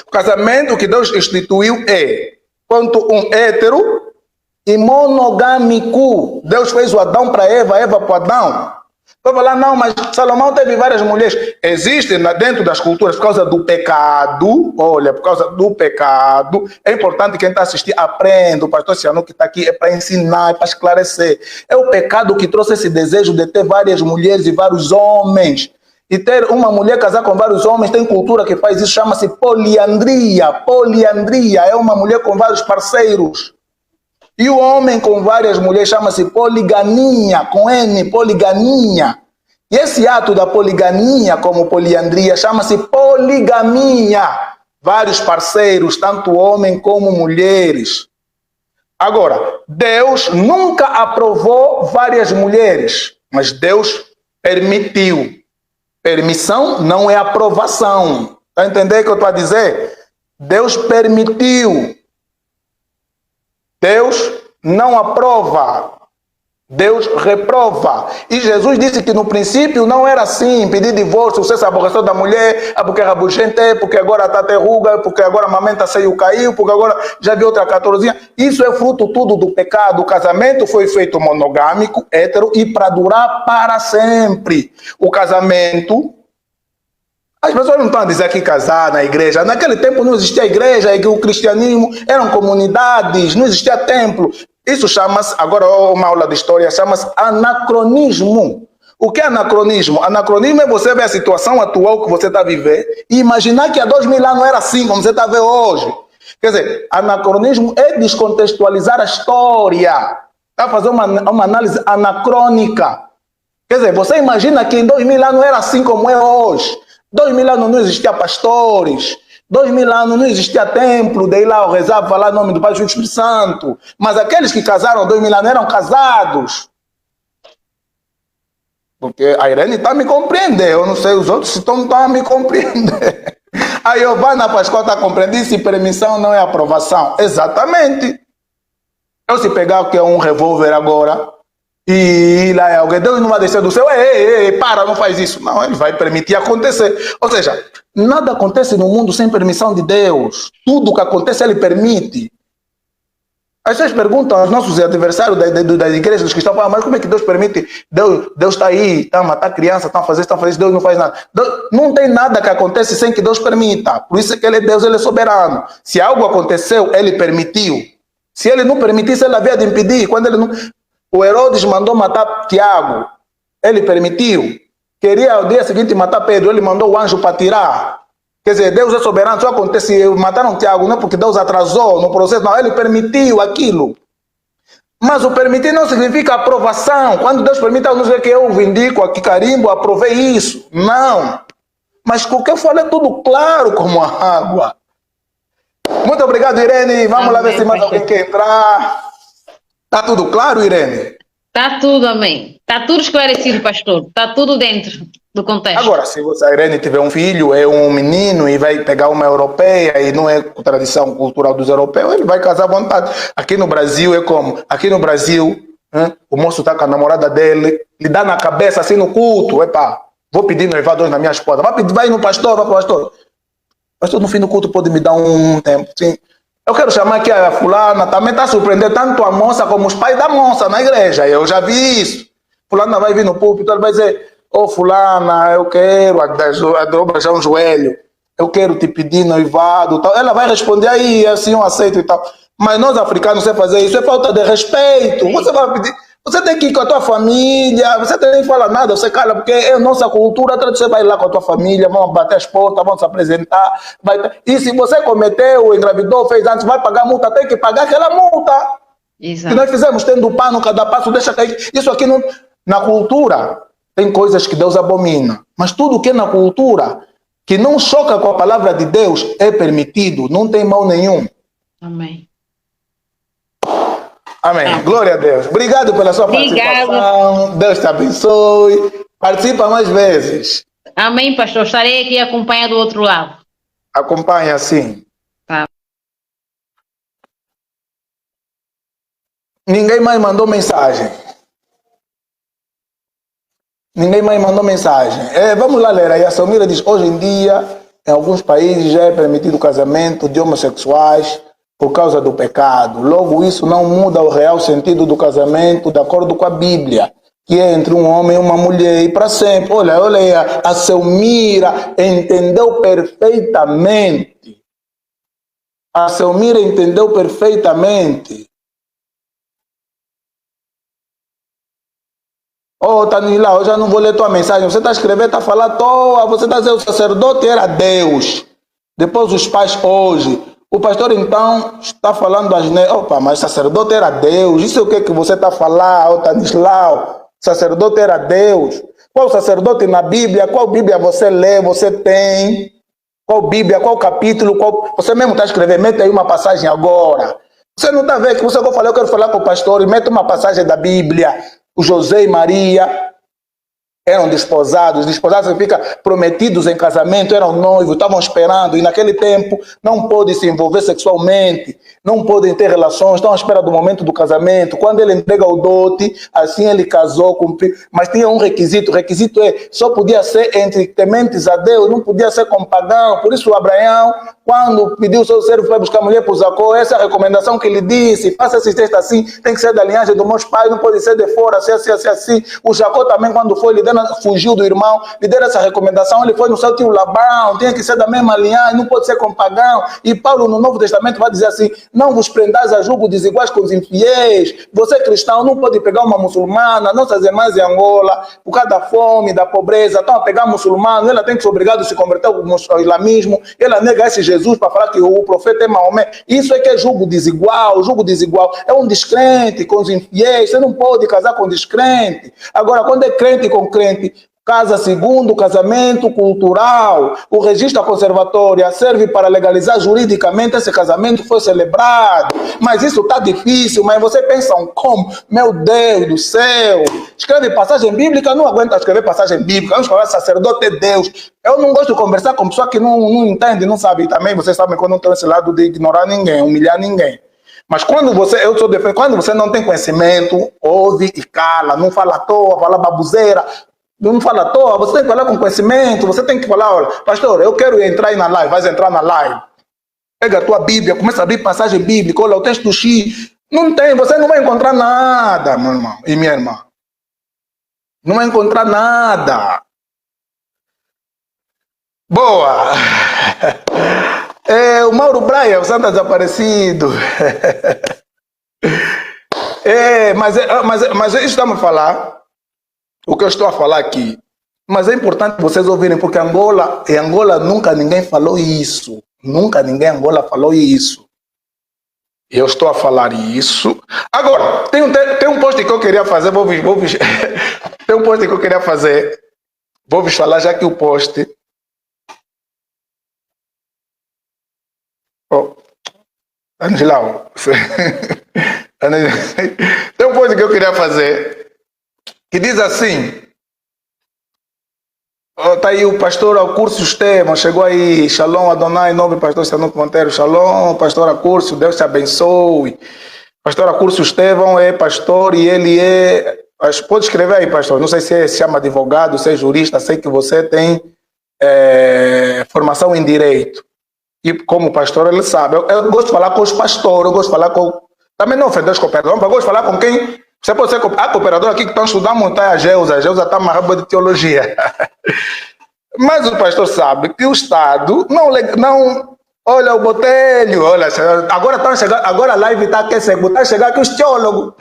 O casamento que Deus instituiu é quanto um hétero e monogâmico. Deus fez o Adão para Eva, Eva para Adão. Vai falar, não, mas Salomão teve várias mulheres. Existem dentro das culturas, por causa do pecado, olha, por causa do pecado, é importante quem está assistindo aprenda. O pastor Ciano que está aqui é para ensinar, é para esclarecer. É o pecado que trouxe esse desejo de ter várias mulheres e vários homens. E ter uma mulher casar com vários homens, tem cultura que faz isso, chama-se poliandria. Poliandria é uma mulher com vários parceiros. E o homem com várias mulheres chama-se poligamia, com N, poligamia. E esse ato da poligamia, como poliandria, chama-se poligamia. Vários parceiros, tanto homem como mulheres. Agora, Deus nunca aprovou várias mulheres, mas Deus permitiu. Permissão não é aprovação. Está entendendo o que eu estou a dizer? Deus permitiu. Deus não aprova, Deus reprova. E Jesus disse que no princípio não era assim, pedir divórcio, você se aborreceu da mulher, porque é rabugente, porque agora está até ruga, porque agora a mamenta saiu, caiu, porque agora já viu outra 14. Isso é fruto tudo do pecado. O casamento foi feito monogâmico, hétero, e para durar para sempre. O casamento... As pessoas não estão a dizer que casar na igreja. Naquele tempo não existia igreja, e que o cristianismo eram comunidades, não existia templo. Isso chama-se, agora uma aula de história, chama-se anacronismo. O que é anacronismo? Anacronismo é você ver a situação atual que você está a viver e imaginar que há 2000 anos não era assim, como você está a ver hoje. Quer dizer, anacronismo é descontextualizar a história. Está a fazer uma análise anacrônica. Quer dizer, você imagina que em 2000 anos não era assim como é hoje. 2000 anos não existia pastores, 2000 anos não existia templo, daí lá eu rezava, falar o nome do Pai, do Espírito Santo. Mas aqueles que casaram 2000 anos eram casados. Porque a Irene está a me compreender, eu não sei os outros se estão a me compreender. A Giovana Pascoal está a compreender se permissão não é aprovação. Exatamente. Eu se pegar o que é um revólver agora... E lá alguém, Deus não vai descer do céu, para, não faz isso. Não, ele vai permitir acontecer. Ou seja, nada acontece no mundo sem permissão de Deus. Tudo que acontece, ele permite. As pessoas perguntam aos nossos adversários das igrejas, dos cristãos, mas como é que Deus permite? Deus está aí, está a matar criança, está a fazer isso, Deus não faz nada. Não tem nada que acontece sem que Deus permita. Por isso é que ele é Deus, ele é soberano. Se algo aconteceu, ele permitiu. Se ele não permitisse, ele havia de impedir. Quando ele não... O Herodes mandou matar Tiago, ele permitiu. Queria ao dia seguinte matar Pedro, ele mandou o anjo para tirar. Quer dizer, Deus é soberano, só acontece, mataram Tiago, não é porque Deus atrasou no processo, não, ele permitiu aquilo. Mas o permitir não significa aprovação. Quando Deus permite, não sei que eu vindico aqui, carimbo, aprovei isso. Não. Mas o que eu falei é tudo claro como a água. Muito obrigado, Irene. Vamos lá ver se mais alguém quer entrar. Está tudo claro, Irene? Está tudo, amém. Está tudo esclarecido, pastor. Está tudo dentro do contexto. Agora, se a Irene tiver um filho, é um menino e vai pegar uma europeia e não é tradição cultural dos europeus, ele vai casar à vontade. Aqui no Brasil é como? Aqui no Brasil, o moço está com a namorada dele, lhe dá na cabeça assim no culto, epá, vou pedir noivado hoje na minha esposa. Vai no pastor, vai para o pastor. Pastor, no fim do culto pode me dar um tempo, sim. Eu quero chamar aqui a fulana, também está surpreendendo tanto a moça como os pais da moça na igreja. Eu já vi isso. Fulana vai vir no púlpito, ele vai dizer, fulana, eu quero dobrar um joelho, eu quero te pedir noivado, tal. Ela vai responder aí, assim eu aceito e tal. Mas nós africanos, você fazer isso é falta de respeito. Você vai pedir, você tem que ir com a tua família, você nem fala nada, você cala, porque é nossa cultura, você vai lá com a tua família, vão bater as portas, vão se apresentar. E se você cometeu, engravidou, fez antes, vai pagar multa, tem que pagar aquela multa. Exato. Que nós fizemos tendo pano, cada passo, deixa cair. Isso aqui não, na cultura, tem coisas que Deus abomina, mas tudo que é na cultura, que não choca com a palavra de Deus, é permitido, não tem mal nenhum. Amém. Amém. Glória a Deus. Obrigado pela sua participação. Deus te abençoe. Participa mais vezes. Amém, pastor. Estarei aqui acompanhando do outro lado. Acompanha, sim. Tá. Ninguém mais mandou mensagem. Ninguém mais mandou mensagem. Vamos lá ler aí. A Selmira diz, hoje em dia, em alguns países já é permitido o casamento de homossexuais por causa do pecado. Logo, isso não muda o real sentido do casamento de acordo com a Bíblia, que é entre um homem e uma mulher e para sempre. Olha aí, a Selmira entendeu perfeitamente. A Selmira entendeu perfeitamente. Tanila, eu já não vou ler tua mensagem. Você está escrevendo, está falando à toa. Você está dizendo que o sacerdote era Deus. Depois os pais hoje. O pastor então está falando asneira. Opa, mas o sacerdote era Deus. Isso é o que você está falando, Tanislau? Sacerdote era Deus. Qual sacerdote na Bíblia? Qual Bíblia você lê, você tem? Qual Bíblia, qual capítulo? Você mesmo está escrevendo, mete aí uma passagem agora. Você não está vendo que eu quero falar com o pastor e mete uma passagem da Bíblia. O José e Maria eram desposados. Desposados significa prometidos em casamento, eram noivos, estavam esperando. E naquele tempo não podem se envolver sexualmente, não podem ter relações, estão à espera do momento do casamento. Quando ele entrega o dote, assim ele casou, cumpriu. Mas tinha um requisito. O requisito só podia ser entre tementes a Deus, não podia ser com pagão. Por isso Abraão, quando pediu o seu servo para buscar mulher para Jacó, essa é a recomendação que ele disse. Faça esse texto assim, tem que ser da linhagem dos meus pais, não pode ser de fora, assim. O Jacó também, quando foi, fugiu do irmão, lhe deram essa recomendação, ele foi no seu tio Labão, tinha que ser da mesma linhagem, não pode ser com pagão. E Paulo no Novo Testamento vai dizer assim, não vos prendais a julgo desiguais com os infiéis. Você cristão não pode pegar uma muçulmana, nossas irmãs em Angola, por causa da fome, da pobreza, estão a pegar muçulmano, ela tem que ser obrigada a se converter ao islamismo, ela nega esse Jesus para falar que o profeta é Maomé. Isso é que é julgo desigual. Julgo desigual é um descrente com os infiéis. Você não pode casar com descrente. Agora, quando é crente com crente, casa segundo o casamento cultural. O registro da conservatória serve para legalizar juridicamente esse casamento foi celebrado. Mas isso está difícil, mas você pensa como? Meu Deus do céu! Escreve passagem bíblica, não aguenta escrever passagem bíblica. Vamos falar sacerdote é Deus. Eu não gosto de conversar com pessoa que não entende, não sabe. E também vocês sabem quando não tem esse lado de ignorar ninguém, humilhar ninguém. Mas quando quando você não tem conhecimento, ouve e cala, não fala à toa, fala babuzeira. Não fala à toa, você tem que falar com conhecimento, você tem que falar, olha, pastor, eu quero entrar aí na live, vai entrar na live. Pega a tua Bíblia, começa a abrir passagem bíblica, olha o texto X. Não tem, você não vai encontrar nada, meu irmão e minha irmã. Não vai encontrar nada. Boa! O Mauro Braia, o santo desaparecido. Mas isso estamos a falar. O que eu estou a falar aqui, mas é importante vocês ouvirem, porque em Angola nunca ninguém falou isso. Nunca ninguém em Angola falou isso. Eu estou a falar isso. Agora, tem um post que eu queria fazer, tem um post que eu queria fazer. Vou vos falar já que o post. Angelau. Tem um post que eu queria fazer. Que diz assim, tá aí o pastor Acúrcio Estevam, chegou aí, Shalom Adonai, nobre pastor Sanuto Monteiro, Shalom, pastor Acúrcio, Deus te abençoe. Pastor Acúrcio Estevam é pastor e ele pode escrever aí, pastor, não sei se se chama advogado, se é jurista, sei que você tem formação em direito. E como pastor ele sabe, eu gosto de falar com os pastores, eu gosto de falar com, também não ofender os cooperadores, mas eu gosto de falar com quem. Você pode ser a cooperadora aqui que estão estudando muito, a Geusa está uma raba de teologia. Mas o pastor sabe que o Estado não olha o Botelho, olha, agora estão chegando, agora a live está aquecendo, está chegando aqui os teólogos.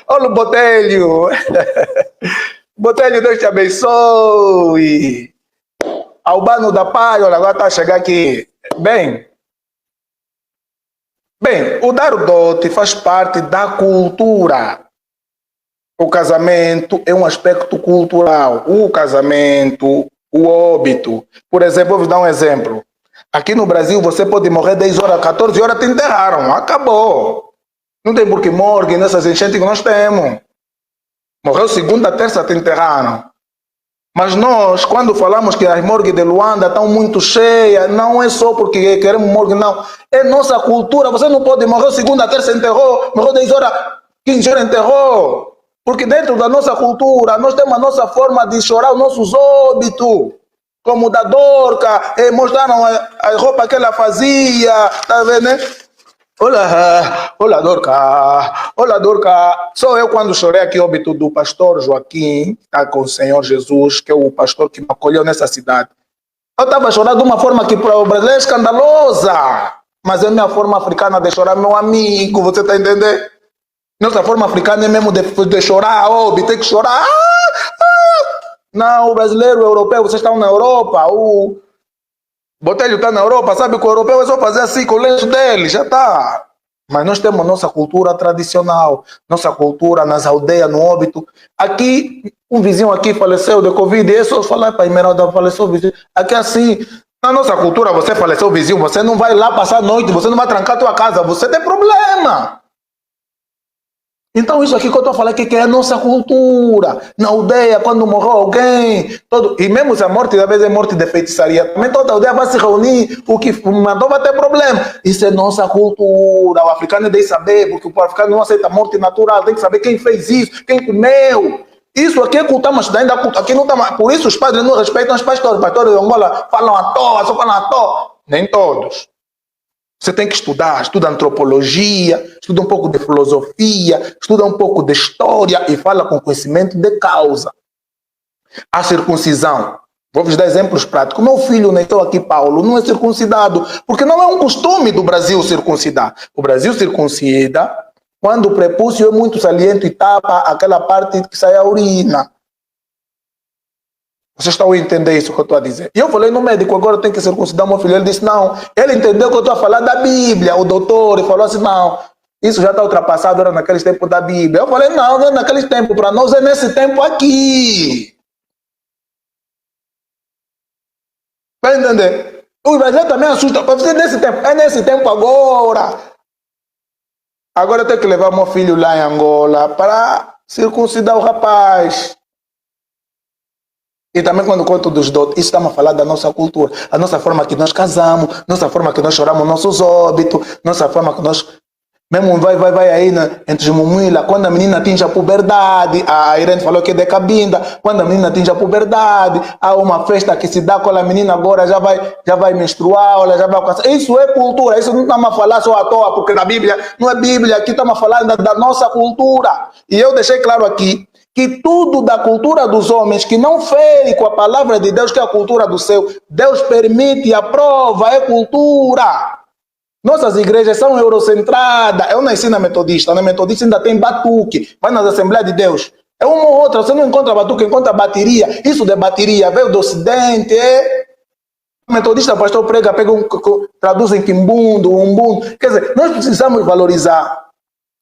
Olha o Botelho. Botelho, Deus te abençoe. Albano da Pai, olha, agora está a chegar aqui. Bem, o dar o dote faz parte da cultura. O casamento é um aspecto cultural. O casamento, o óbito. Por exemplo, vou dar um exemplo. Aqui no Brasil, você pode morrer 10 horas, 14 horas, te enterraram. Acabou. Não tem porque morgue nessas enchentes que nós temos. Morreu segunda, terça, te enterraram. Mas nós, quando falamos que as morgues de Luanda estão muito cheias, não é só porque queremos morgue, não. É nossa cultura. Você não pode morrer segunda, terça, enterrou. Morreu 10 horas, 15 horas, enterrou. Porque dentro da nossa cultura, nós temos a nossa forma de chorar os nossos óbitos. Como da Dorca, mostraram a roupa que ela fazia, tá vendo, né? Olá, Dorca. Só eu quando chorei aqui o óbito do pastor Joaquim, está com o Senhor Jesus, que é o pastor que me acolheu nessa cidade. Eu estava chorando de uma forma que para o brasileiro é escandalosa, mas é a minha forma africana de chorar, meu amigo, você está entendendo? Nossa forma africana é mesmo de chorar, óbito, tem que chorar. Não, o brasileiro, o europeu, vocês estão na Europa, o Botelho está na Europa, sabe que o europeu é só fazer assim com o lenço dele, já está. Mas nós temos nossa cultura tradicional, nossa cultura nas aldeias, no óbito. Aqui, um vizinho aqui faleceu de Covid, e é só falar para a Esmeralda, faleceu o vizinho. Aqui assim, na nossa cultura, você faleceu o vizinho, você não vai lá passar a noite, você não vai trancar a tua casa, você tem problema. Então isso aqui que eu estou falando que é a nossa cultura. Na aldeia, quando morreu alguém, e mesmo se a morte, às vezes é morte de feitiçaria, também toda a aldeia vai se reunir, o que mandou vai ter problema. Isso é nossa cultura. O africano deve saber, porque o africano não aceita morte natural, tem que saber quem fez isso, quem comeu. Isso aqui é cultura, mas ainda aqui não está. Por isso os padres não respeitam os pastores. Os pastores de Angola falam à toa, só falam à toa. Nem todos. Você tem que estudar, estuda antropologia, estuda um pouco de filosofia, estuda um pouco de história e fala com conhecimento de causa. A circuncisão. Vou vos dar exemplos práticos. Meu filho nasceu aqui, Paulo, não é circuncidado, porque não é um costume do Brasil circuncidar. O Brasil circuncida quando o prepúcio é muito saliente e tapa aquela parte que sai a urina. Vocês estão a entender isso que eu estou a dizer? E eu falei no médico, agora eu tenho que circuncidar meu filho. Ele disse, não. Ele entendeu que eu estou a falar da Bíblia. O doutor falou assim, não. Isso já está ultrapassado, era naqueles tempos da Bíblia. Eu falei, não é naqueles tempos. Para nós é nesse tempo aqui. Vai entender? O brasileiro também assusta. Para você nesse tempo. É nesse tempo agora. Agora eu tenho que levar meu filho lá em Angola para circuncidar o rapaz. E também quando conto dos dotes, isso estamos a falar da nossa cultura, a nossa forma que nós casamos, nossa forma que nós choramos nossos óbitos, nossa forma que nós... Mesmo vai aí entre Mumuila, quando a menina atinge a puberdade, a Irene falou que é de Cabinda, quando a menina atinge a puberdade, há uma festa que se dá com a menina agora, já vai menstruar, ela já vai alcançar. Isso é cultura, isso não estamos a falar só à toa, porque na Bíblia, não é Bíblia, aqui estamos a falar da nossa cultura. E eu deixei claro aqui, que tudo da cultura dos homens que não fere com a palavra de Deus, que é a cultura do céu, Deus permite e aprova, é cultura. Nossas igrejas são eurocentradas. Eu nasci na Metodista ainda tem batuque. Vai nas Assembleias de Deus. É uma ou outra, você não encontra batuque, encontra bateria. Isso de bateria veio do Ocidente. O metodista, o pastor prega, traduz em quimbundo, umbundo. Quer dizer, nós precisamos valorizar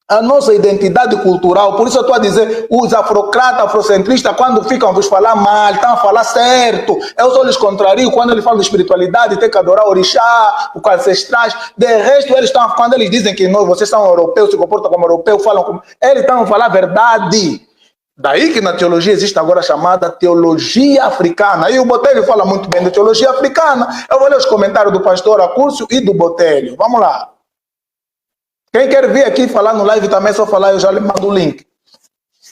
a nossa identidade cultural. Por isso eu estou a dizer, os afrocratas, afrocentristas, quando ficam a vos falar mal, estão a falar certo. Eu só lhes contrario quando eles falam de espiritualidade, tem que adorar o orixá, os ancestrais. De resto, eles estão, quando eles dizem que vocês são europeus, se comportam como europeus, falam como... Eles estão a falar a verdade. Daí que na teologia existe agora a chamada teologia africana. E o Botelho fala muito bem de teologia africana. Eu vou ler os comentários do pastor Acúrcio e do Botelho. Vamos lá. Quem quer vir aqui falar no live também, é só falar, eu já lhe mando o link.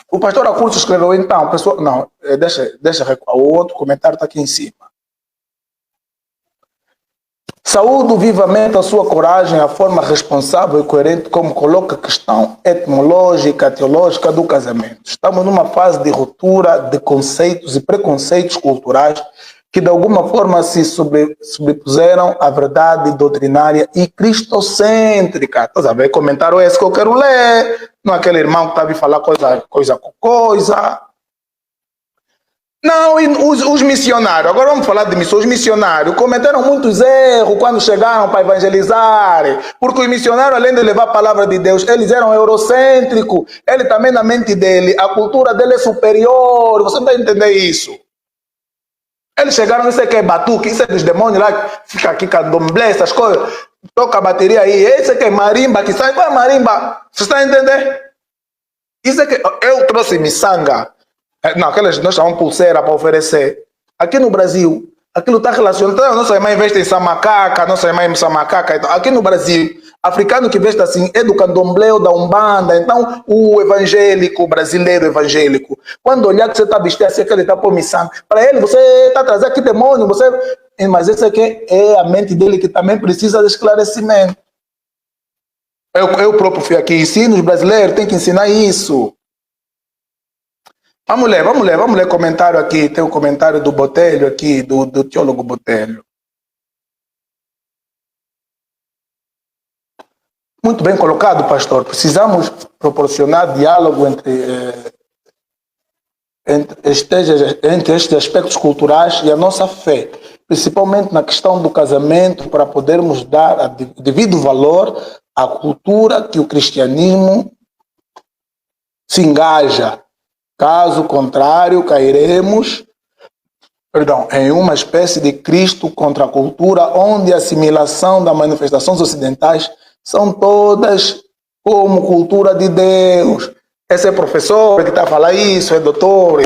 O pastor Acúrcio escreveu, então, pessoal, não, deixa recuar, o outro comentário está aqui em cima. Saúdo vivamente a sua coragem, a forma responsável e coerente como coloca a questão etimológica, teológica do casamento. Estamos numa fase de ruptura de conceitos e preconceitos culturais que de alguma forma se sobrepuseram à verdade doutrinária e cristocêntrica. Estás a ver? Comentário esse que eu quero ler. Não é aquele irmão que está a vir falar coisa com coisa. Não, e os missionários, agora vamos falar de missões. Os missionários cometeram muitos erros quando chegaram para evangelizar, porque os missionários, além de levar a palavra de Deus, eles eram eurocêntricos. Ele também, na mente dele, a cultura dele é superior. Você não está entendendo isso? Eles chegaram, isso é que é batuque, isso é dos demônios lá, que fica aqui candomblé, essas coisas. toca a bateria aí. Esse é que é marimba, que sai, qual é marimba? Você está a entender? Isso é que eu trouxe miçanga. Não, aquelas nós chamamos pulseira para oferecer. Aqui no Brasil, aquilo está relacionado. Então, nossa irmã veste em samacaca, nossa irmã em samacaca. Então, aqui no Brasil, africano que veste assim é do candomblé ou da umbanda. Então, o evangélico, brasileiro evangélico, quando olhar que você está vestido assim, que ele está por miçanga, para ele, você está trazendo aqui demônio, você. Mas esse aqui é a mente dele que também precisa de esclarecimento. Eu próprio fui aqui, ensino os brasileiros, tem que ensinar isso. Vamos ler comentário aqui. Tem o comentário do Botelho aqui, do teólogo Botelho. Muito bem colocado, pastor. Precisamos proporcionar diálogo entre estes aspectos culturais e a nossa fé, principalmente na questão do casamento, para podermos dar devido valor à cultura que o cristianismo se engaja. Caso contrário, cairemos em uma espécie de Cristo contra a cultura, onde a assimilação das manifestações ocidentais são todas como cultura de Deus. Esse é professor que está a falar isso, é doutor.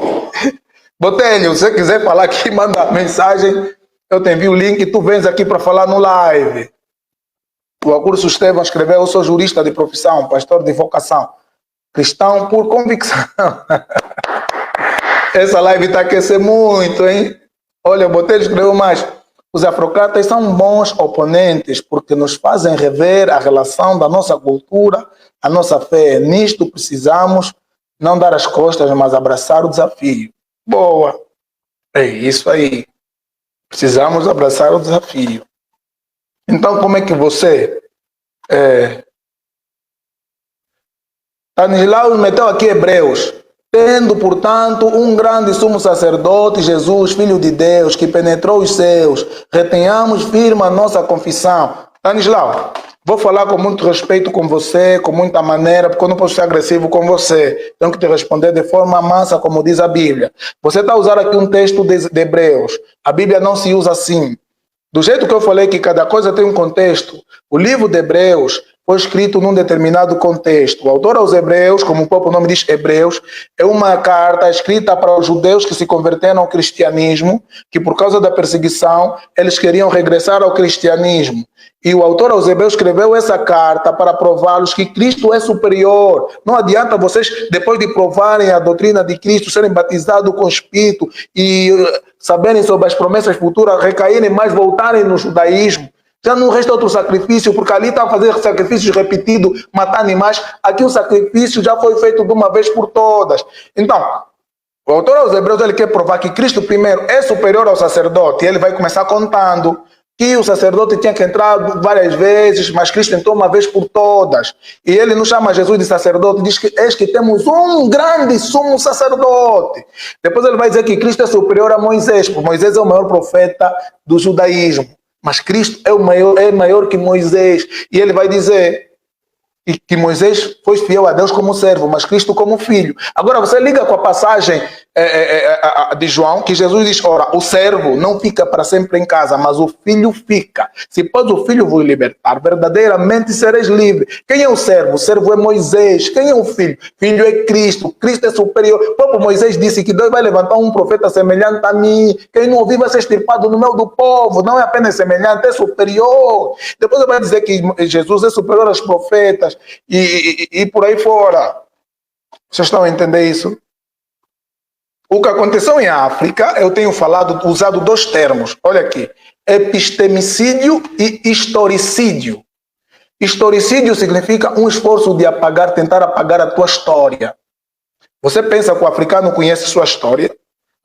Botelho, se você quiser falar aqui, manda mensagem, eu te envio o link e tu vens aqui para falar no live. O Augusto Estevão escreveu: eu sou jurista de profissão, pastor de vocação, cristão por convicção. Essa live está a aquecer muito, hein? Olha, o Botelho escreveu mais: os afrocratas são bons oponentes porque nos fazem rever a relação da nossa cultura, a nossa fé. Nisto precisamos não dar as costas, mas abraçar o desafio. Boa. É isso aí. Precisamos abraçar o desafio. Então, como é que você... Tanislau meteu aqui Hebreus. Tendo, portanto, um grande sumo sacerdote, Jesus, Filho de Deus, que penetrou os céus, retenhamos firme a nossa confissão. Tanislau, vou falar com muito respeito com você, com muita maneira, porque eu não posso ser agressivo com você. Tenho que te responder de forma mansa, como diz a Bíblia. Você está a usar aqui um texto de Hebreus. A Bíblia não se usa assim. Do jeito que eu falei que cada coisa tem um contexto, o livro de Hebreus foi escrito num determinado contexto. O autor aos Hebreus, como o próprio nome diz Hebreus, é uma carta escrita para os judeus que se converteram ao cristianismo, que por causa da perseguição, eles queriam regressar ao cristianismo. E o autor aos Hebreus escreveu essa carta para prová-los que Cristo é superior. Não adianta vocês, depois de provarem a doutrina de Cristo, serem batizados com o Espírito e saberem sobre as promessas futuras, recaírem, mas voltarem no judaísmo. Já não resta outro sacrifício, porque ali está a fazer sacrifícios repetidos, matar animais. Aqui o sacrifício já foi feito de uma vez por todas. Então, o autor aos Hebreus, ele quer provar que Cristo primeiro é superior ao sacerdote. E ele vai começar contando que o sacerdote tinha que entrar várias vezes, mas Cristo entrou uma vez por todas. E ele não chama Jesus de sacerdote, diz que eis que temos um grande sumo sacerdote. Depois ele vai dizer que Cristo é superior a Moisés, porque Moisés é o maior profeta do judaísmo. Mas Cristo é maior que Moisés. E ele vai dizer que Moisés foi fiel a Deus como servo, mas Cristo como filho. Agora você liga com a passagem de João, que Jesus diz: ora, o servo não fica para sempre em casa, mas o filho fica. Se pois o filho vos libertar, verdadeiramente sereis livres. Quem é o servo? O servo é Moisés. Quem é o filho? Filho é Cristo. Cristo é superior. O próprio Moisés disse que Deus vai levantar um profeta semelhante a mim. Quem não ouvir vai ser extirpado no meio do povo. Não é apenas semelhante, é superior. Depois ele vai dizer que Jesus é superior aos profetas e por aí fora. Vocês estão a entender isso? O que aconteceu em África, eu tenho usado dois termos. Olha aqui: epistemicídio e historicídio. Historicídio significa um esforço de tentar apagar a tua história. Você pensa que o africano conhece sua história?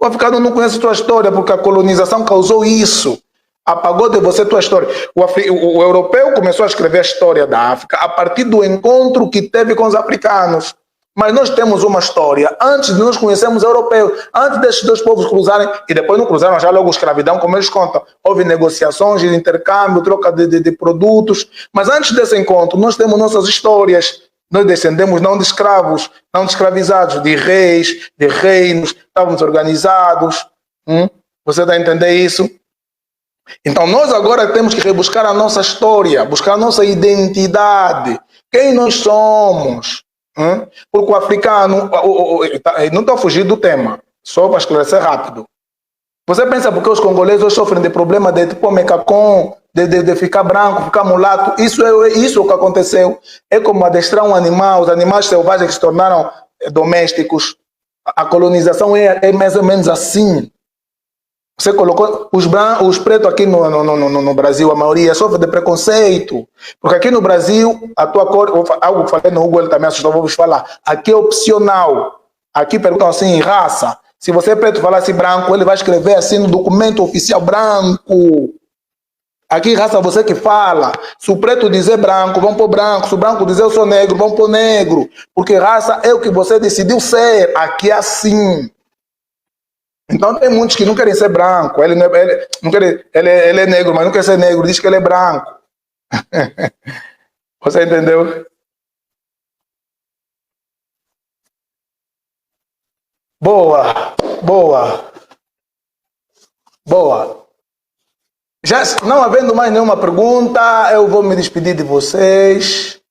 O africano não conhece sua história porque a colonização causou isso. Apagou de você a tua história. O europeu começou a escrever a história da África a partir do encontro que teve com os africanos. Mas nós temos uma história, antes de nós conhecermos europeus, antes desses dois povos cruzarem, e depois não cruzaram já logo escravidão, como eles contam. Houve negociações de intercâmbio, troca de produtos, mas antes desse encontro nós temos nossas histórias. Nós descendemos não de escravos, não de escravizados, de reis, de reinos, estávamos organizados. Você está a entender isso? Então nós agora temos que rebuscar a nossa história, buscar a nossa identidade. Quem nós somos? Porque o africano... não estou a fugir do tema, só para esclarecer rápido. Você pensa porque os congoleses hoje sofrem de problema de tipo mecacon, de ficar branco, ficar mulato? Isso é o que aconteceu. É como adestrar um animal. Os animais selvagens que se tornaram domésticos. A colonização é mais ou menos assim. Você colocou os pretos aqui no Brasil, a maioria sofre de preconceito. Porque aqui no Brasil, a tua cor, algo que falei no Google, ele também assustou, vou vos falar. Aqui é opcional. Aqui perguntam assim, raça. Se você é preto falar assim branco, ele vai escrever assim no documento oficial branco. Aqui raça você que fala. Se o preto dizer branco, vão pôr branco. Se o branco dizer eu sou negro, vão pôr negro. Porque raça é o que você decidiu ser. Aqui é assim. Então tem muitos que não querem ser branco. Ele é negro, mas não quer ser negro. Diz que ele é branco. Você entendeu? Boa. Já não havendo mais nenhuma pergunta, eu vou me despedir de vocês.